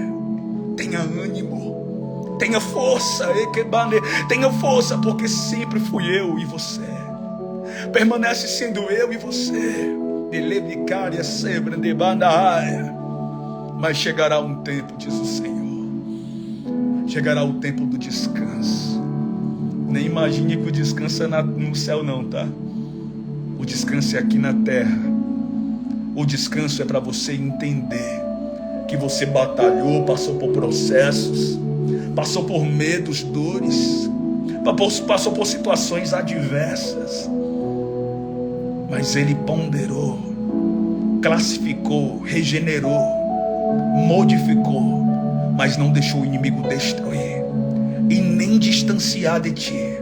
[SPEAKER 1] Tenha ânimo, tenha força, porque sempre fui eu e você, permanece sendo eu e você. Mas chegará um tempo, diz o Senhor, chegará o tempo do descanso. Nem imagine que o descanso é no céu não, tá? O descanso é aqui na terra. O descanso é para você entender que você batalhou, passou por processos, passou por medos, dores, passou por situações adversas, mas Ele ponderou, classificou, regenerou, modificou, mas não deixou o inimigo destruir, e nem distanciar de ti,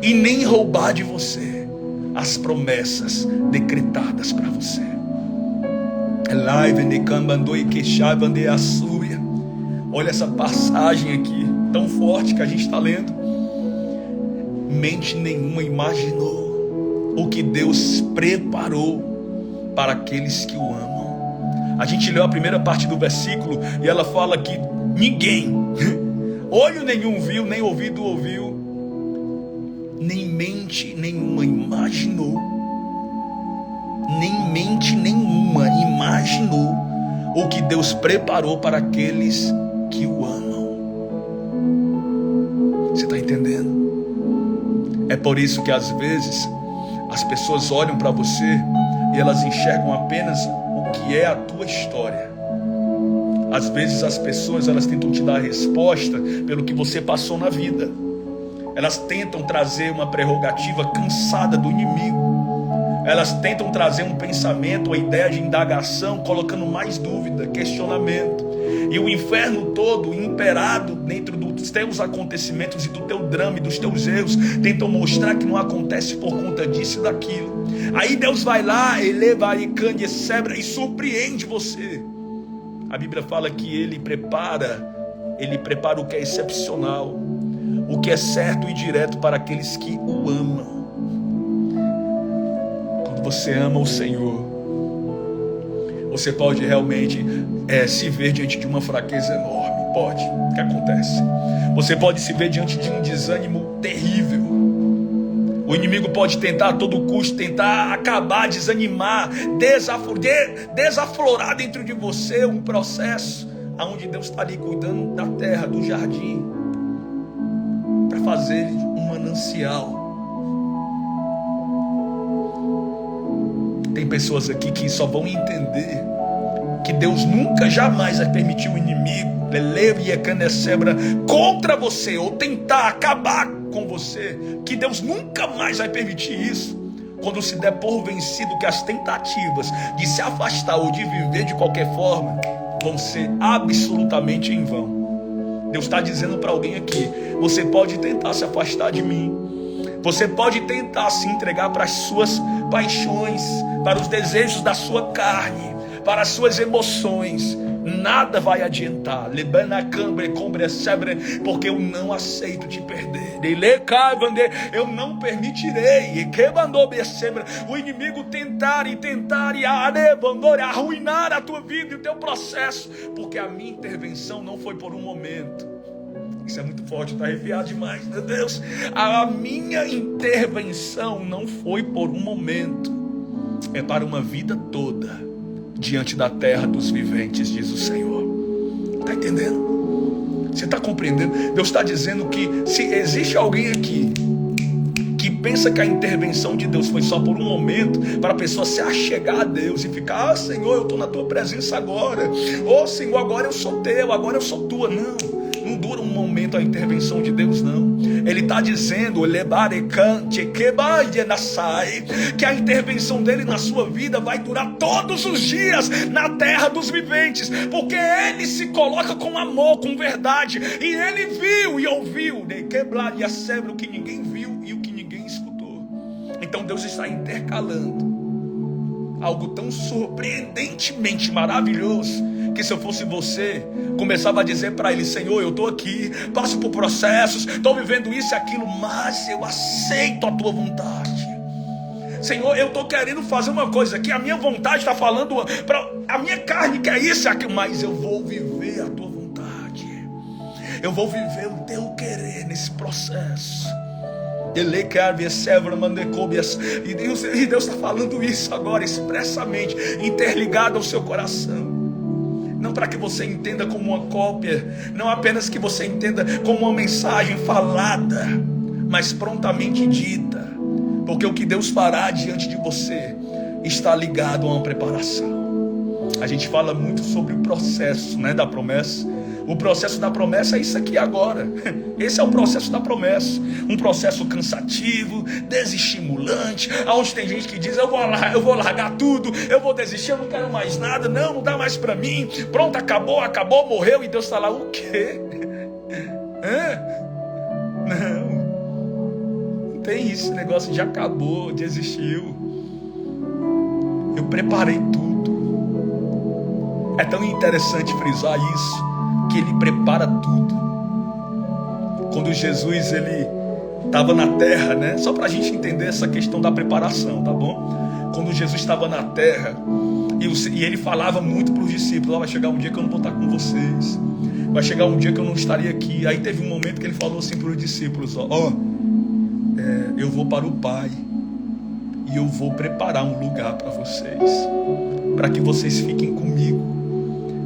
[SPEAKER 1] e nem roubar de você as promessas decretadas para você. Olha essa passagem aqui, tão forte que a gente está lendo. Mente nenhuma imaginou o que Deus preparou para aqueles que o amam. A gente leu a primeira parte do versículo e ela fala que ninguém, olho nenhum viu, nem ouvido ouviu, nem mente nenhuma imaginou, nem mente nenhuma imaginou Deus preparou para aqueles que o amam. Você está entendendo? É por isso que às vezes as pessoas olham para você e elas enxergam apenas o que é a tua história. Às vezes as pessoas elas tentam te dar a resposta pelo que você passou na vida. Elas tentam trazer uma prerrogativa cansada do inimigo. Elas tentam trazer um pensamento, uma ideia de indagação, colocando mais dúvida, questionamento. E o inferno todo, imperado dentro dos teus acontecimentos e do teu drama e dos teus erros, tentam mostrar que não acontece por conta disso e daquilo. Aí Deus vai lá, eleva e surpreende você. A Bíblia fala que Ele prepara o que é excepcional, o que é certo e direto para aqueles que o amam. Quando você ama o Senhor, você pode realmente se ver diante de uma fraqueza enorme. Pode. O que acontece? Você pode se ver diante de um desânimo terrível. O inimigo pode tentar a todo custo, tentar acabar, desanimar, desaflorar dentro de você um processo onde Deus está ali cuidando da terra, do jardim, para fazer um manancial. Tem pessoas aqui que só vão entender que Deus nunca, jamais vai permitir o inimigo contra você ou tentar acabar com você, que Deus nunca mais vai permitir isso, quando se der por vencido que as tentativas de se afastar ou de viver de qualquer forma vão ser absolutamente em vão. Deus está dizendo para alguém aqui: você pode tentar se afastar de mim, você pode tentar se entregar para as suas paixões, para os desejos da sua carne, para as suas emoções, nada vai adiantar, porque eu não aceito te perder, eu não permitirei o inimigo tentar e arruinar a tua vida e o teu processo, porque a minha intervenção não foi por um momento. Isso é muito forte, está arrepiado demais, meu Deus. A minha intervenção não foi por um momento, é para uma vida toda diante da terra dos viventes, diz o Senhor. Está entendendo? Você está compreendendo? Deus está dizendo que se existe alguém aqui que pensa que a intervenção de Deus foi só por um momento, para a pessoa se achegar a Deus e ficar: Senhor, eu estou na tua presença agora, Senhor, agora eu sou teu, agora eu sou tua. Não dura um momento a intervenção de Deus, não. Ele está dizendo que a intervenção dele na sua vida vai durar todos os dias na terra dos viventes, porque ele se coloca com amor, com verdade, e ele viu e ouviu o que ninguém viu e o que ninguém escutou. Então Deus está intercalando algo tão surpreendentemente maravilhoso, que se eu fosse você, começava a dizer para ele: Senhor, eu estou aqui, passo por processos, estou vivendo isso e aquilo, mas eu aceito a tua vontade. Senhor, eu estou querendo fazer uma coisa aqui, a minha vontade está falando, a minha carne quer isso e aquilo, mas eu vou viver a tua vontade, eu vou viver o teu querer nesse processo. E Deus está falando isso agora expressamente, interligado ao seu coração. Não para que você entenda como uma cópia, não apenas que você entenda como uma mensagem falada, mas prontamente dita, porque o que Deus fará diante de você está ligado a uma preparação. A gente fala muito sobre o processo, da promessa. O processo da promessa é isso aqui agora. Esse é o processo da promessa. Um processo cansativo, desestimulante, onde tem gente que diz: eu vou largar tudo, eu vou desistir, eu não quero mais nada, não dá mais pra mim, pronto, acabou, morreu. E Deus está lá: o quê? Não tem isso, negócio de acabou, desistiu. Eu preparei tudo. É tão interessante frisar isso, que ele prepara tudo. Quando Jesus ele estava na terra, só para a gente entender essa questão da preparação, tá bom? Quando Jesus estava na terra e ele falava muito para os discípulos: vai chegar um dia que eu não vou estar com vocês, vai chegar um dia que eu não estaria aqui. Aí teve um momento que ele falou assim para os discípulos: eu vou para o Pai e eu vou preparar um lugar para vocês, para que vocês fiquem comigo.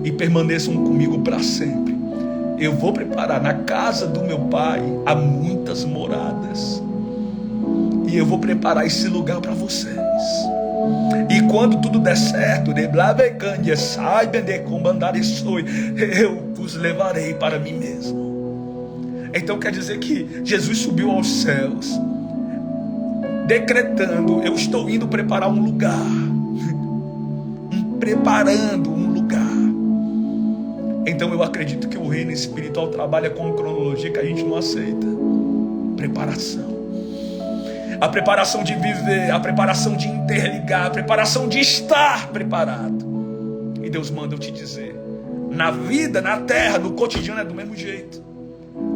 [SPEAKER 1] e permaneçam comigo para sempre. Eu vou preparar na casa do meu pai há muitas moradas. E eu vou preparar esse lugar para vocês. E quando tudo der certo, eu vos levarei para mim mesmo. Então quer dizer que Jesus subiu aos céus, decretando: eu estou indo preparar um lugar. Preparando um lugar. Então eu acredito que o reino espiritual trabalha com cronologia que a gente não aceita. Preparação. A preparação de viver, a preparação de interligar, a preparação de estar preparado. E Deus manda eu te dizer, na vida, na terra, no cotidiano é do mesmo jeito.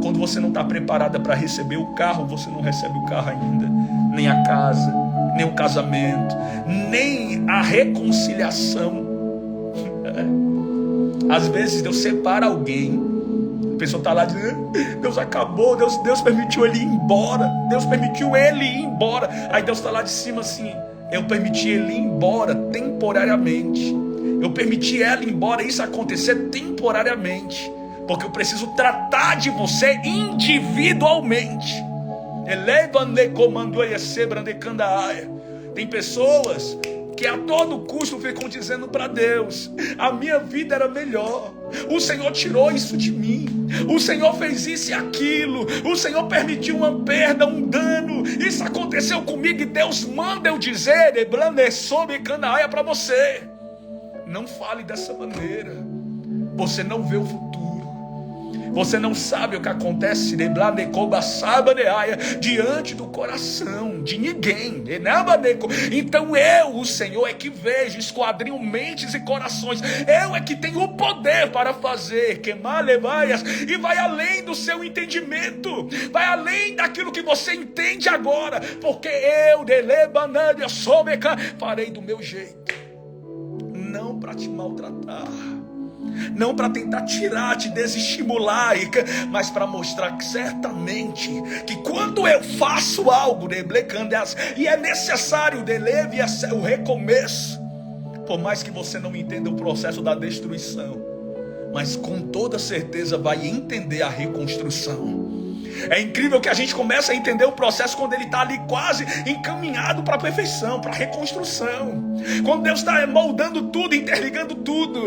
[SPEAKER 1] Quando você não está preparada para receber o carro, você não recebe o carro ainda, nem a casa, nem o casamento, nem a reconciliação. Às vezes Deus separa alguém, a pessoa está lá dizendo: Deus acabou, Deus permitiu ele ir embora, Deus permitiu ele ir embora. Aí Deus está lá de cima assim: eu permiti ele ir embora temporariamente, eu permiti ela ir embora, isso acontecer temporariamente, porque eu preciso tratar de você individualmente. Tem pessoas que a todo custo ficam dizendo para Deus: a minha vida era melhor, o Senhor tirou isso de mim, o Senhor fez isso e aquilo, o Senhor permitiu uma perda, um dano, isso aconteceu comigo. E Deus manda eu dizer para você: não fale dessa maneira. Você não vê o futuro, você não sabe o que acontece diante do coração de ninguém. Então eu, o Senhor, é que vejo, esquadrinho mentes e corações. Eu é que tenho o poder para fazer e vai além do seu entendimento, vai além daquilo que você entende agora, porque eu farei do meu jeito, não para te maltratar, não para tentar tirar, te desestimular, mas para mostrar que certamente que quando eu faço algo e é necessário o recomeço, por mais que você não entenda o processo da destruição, mas com toda certeza vai entender a reconstrução. É incrível que a gente começa a entender o processo quando ele está ali quase encaminhado para a perfeição, para a reconstrução. Quando Deus está moldando tudo, interligando tudo.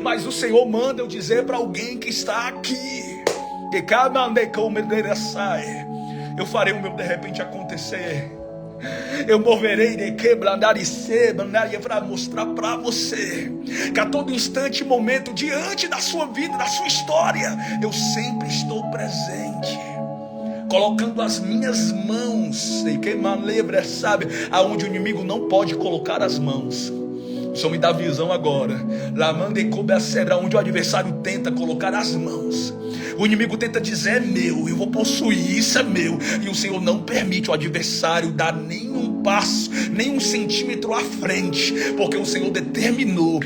[SPEAKER 1] Mas o Senhor manda eu dizer para alguém que está aqui: eu farei o meu de repente acontecer. Eu moverei de quebrar e ser para mostrar para você que a todo instante e momento, diante da sua vida, da sua história, eu sempre estou presente, colocando as minhas mãos, e quem lembra sabe aonde o inimigo não pode colocar as mãos. O Senhor me dá visão agora. Onde o adversário tenta colocar as mãos, o inimigo tenta dizer: é meu, eu vou possuir, isso é meu. E o Senhor não permite o adversário dar nenhum passo, nem um centímetro à frente, porque o Senhor determinou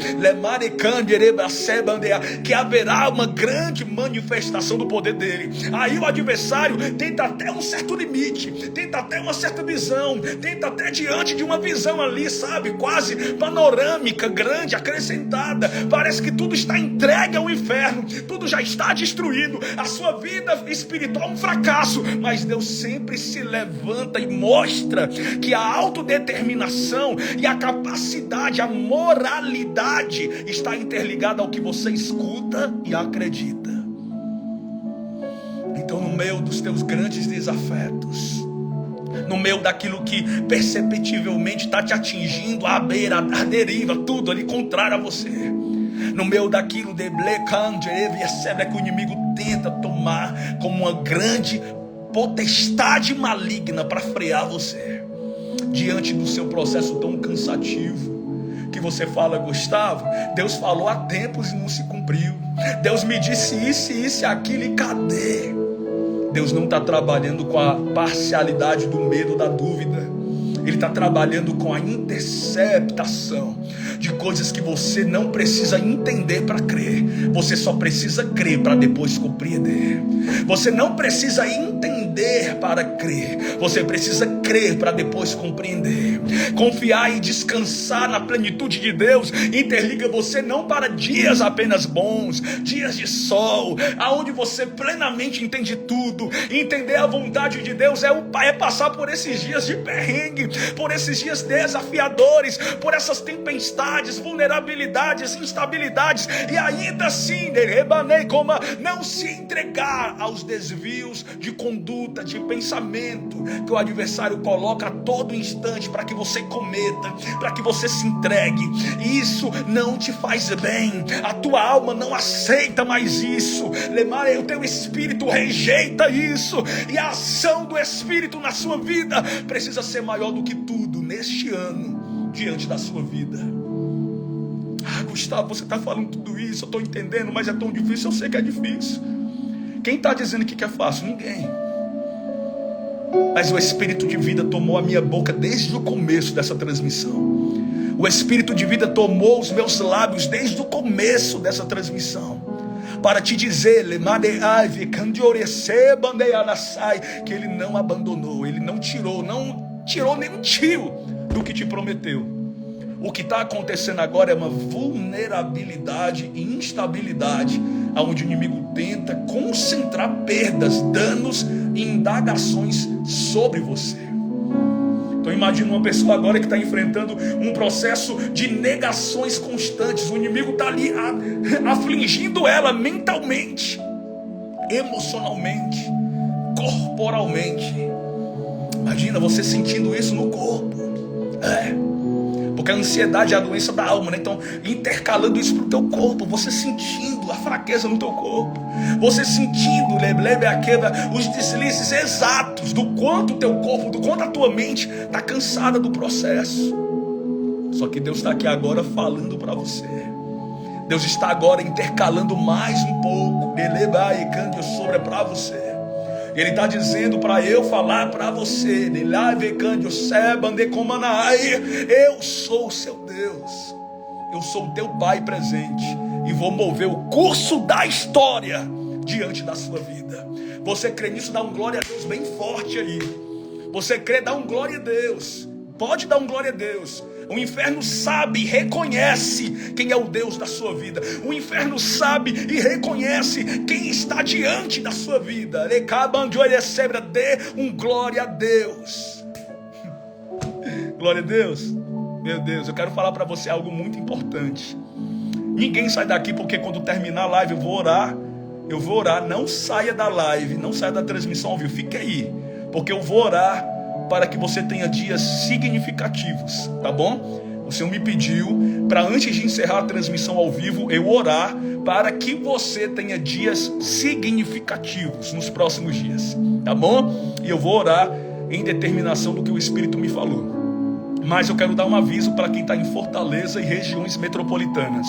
[SPEAKER 1] que haverá uma grande manifestação do poder dele. Aí o adversário tenta até um certo limite, tenta até uma certa visão, tenta até diante de uma visão ali, sabe, quase panorâmica, grande, acrescentada. Parece que tudo está entregue ao inferno, tudo já está destruído, a sua vida espiritual é um fracasso. Mas Deus sempre se levanta e mostra que a autodeterminação e a capacidade, a moralidade está interligada ao que você escuta e acredita. Então, no meio dos teus grandes desafetos, no meio daquilo que perceptivelmente está te atingindo, à beira, à deriva, tudo ali contrário a você, no meio daquilo que o inimigo tenta tomar como uma grande potestade maligna para frear você, diante do seu processo tão cansativo, que você fala: Gustavo, Deus falou há tempos e não se cumpriu, Deus me disse isso e aquilo, e cadê? Deus não está trabalhando com a parcialidade do medo, da dúvida. Ele está trabalhando com a interceptação de coisas que você não precisa entender para crer. Você só precisa crer para depois compreender. Você não precisa entender compreender para crer. Você precisa crer para depois compreender. Confiar e descansar na plenitude de Deus interliga você não para dias apenas bons, dias de sol, aonde você plenamente entende tudo. Entender a vontade de Deus é passar por esses dias de perrengue, por esses dias desafiadores, por essas tempestades, vulnerabilidades, instabilidades, e ainda assim não se entregar aos desvios de conduta, de pensamento que o adversário coloca a todo instante para que você cometa, para que você se entregue. Isso não te faz bem, a tua alma não aceita mais isso. O teu espírito rejeita isso, e a ação do Espírito na sua vida precisa ser maior do que tudo neste ano diante da sua vida. Gustavo, você está falando tudo isso, eu estou entendendo, mas é tão difícil. Eu sei que é difícil. Quem está dizendo que é fácil? Ninguém. Mas o Espírito de vida tomou a minha boca desde o começo dessa transmissão. O Espírito de vida tomou os meus lábios desde o começo dessa transmissão, para te dizer que Ele não abandonou, Ele não tirou nem um tio do que te prometeu. O que está acontecendo agora é uma vulnerabilidade e instabilidade, onde o inimigo tenta concentrar perdas, danos e indagações sobre você. Então imagina uma pessoa agora que está enfrentando um processo de negações constantes. O inimigo está ali afligindo ela mentalmente, emocionalmente, corporalmente. Imagina você sentindo isso no corpo. Porque a ansiedade é a doença da alma, né? Então, intercalando isso pro teu corpo, você sentindo a fraqueza no teu corpo, você sentindo os deslizes exatos do quanto o teu corpo, do quanto a tua mente está cansada do processo. Só que Deus está aqui agora falando para você. Deus está agora intercalando mais um pouco. Sobre para você. Ele está dizendo para eu falar para você: eu sou o seu Deus, eu sou o teu Pai presente, e vou mover o curso da história diante da sua vida. Você crê nisso? Dá um glória a Deus bem forte aí. Você crê? Dá um glória a Deus. Pode dar um glória a Deus. O inferno sabe e reconhece quem é o Deus da sua vida. O inferno sabe e reconhece quem está diante da sua vida. Dê um glória a Deus. Glória a Deus. Meu Deus, eu quero falar para você algo muito importante. Ninguém sai daqui, porque quando terminar a live eu vou orar. Não saia da live, não saia da transmissão ao vivo. Fique aí, porque eu vou orar para que você tenha dias significativos, tá bom? O Senhor me pediu para, antes de encerrar a transmissão ao vivo, eu orar para que você tenha dias significativos nos próximos dias, tá bom? E eu vou orar em determinação do que o Espírito me falou. Mas eu quero dar um aviso para quem está em Fortaleza e regiões metropolitanas.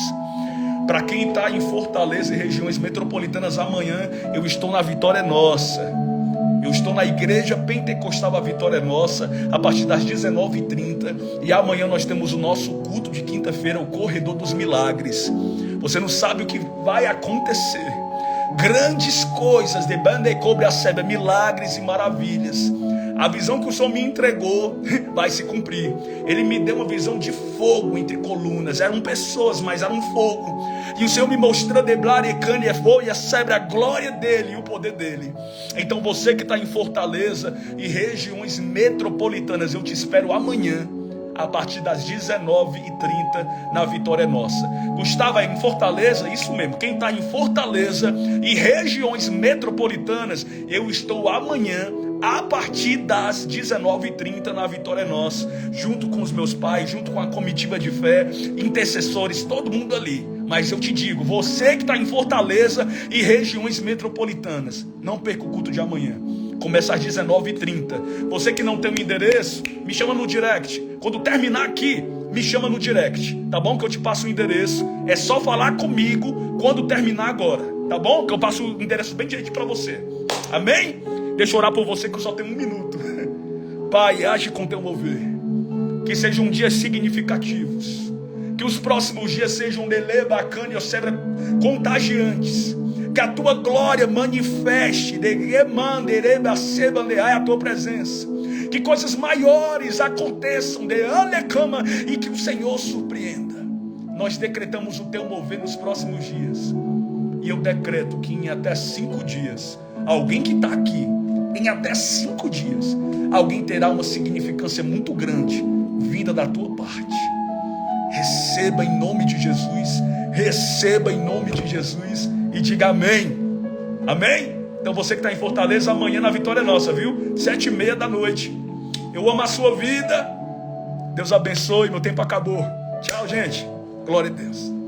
[SPEAKER 1] Para quem está em Fortaleza e regiões metropolitanas, amanhã eu estou na Vitória Nossa. Eu estou na Igreja Pentecostal A Vitória Nossa, a partir das 19h30. E amanhã nós temos o nosso culto de quinta-feira, o Corredor dos Milagres. Você não sabe o que vai acontecer. Grandes coisas de banda e cobre a sebe, milagres e maravilhas. A visão que o Senhor me entregou vai se cumprir. Ele me deu uma visão de fogo entre colunas. Eram pessoas, mas era um fogo. E o Senhor me mostrou a glória dele e o poder dele. Então você que está em Fortaleza e regiões metropolitanas, eu te espero amanhã, a partir das 19h30, na Vitória Nossa. Gustavo, em Fortaleza? Isso mesmo. Quem está em Fortaleza e regiões metropolitanas, eu estou amanhã, a partir das 19h30, na Vitória Nossa, junto com os meus pais, junto com a comitiva de fé, intercessores, todo mundo ali. Mas eu te digo, você que está em Fortaleza e regiões metropolitanas, não perca o culto de amanhã. Começa às 19h30. Você que não tem o endereço, me chama no direct. Quando terminar aqui, me chama no direct, tá bom? Que eu te passo o endereço. É só falar comigo quando terminar agora, tá bom? Que eu passo o endereço bem direito para você. Amém? Deixa eu orar por você, que eu só tenho 1 minuto. Pai, age com teu mover. Que sejam dias significativos. Que os próximos dias sejam bacana e contagiantes. Que a tua glória manifeste a tua presença. Que coisas maiores aconteçam e que o Senhor surpreenda. Nós decretamos o teu mover nos próximos dias. E eu decreto que em até 5 dias, alguém que está aqui, em até 5 dias, alguém terá uma significância muito grande vinda da tua parte. Receba em nome de Jesus, receba em nome de Jesus e diga amém. Amém? Então você que está em Fortaleza, amanhã na vitória é nossa, viu? 7h30 da noite. Eu amo a sua vida. Deus abençoe, meu tempo acabou. Tchau, gente. Glória a Deus.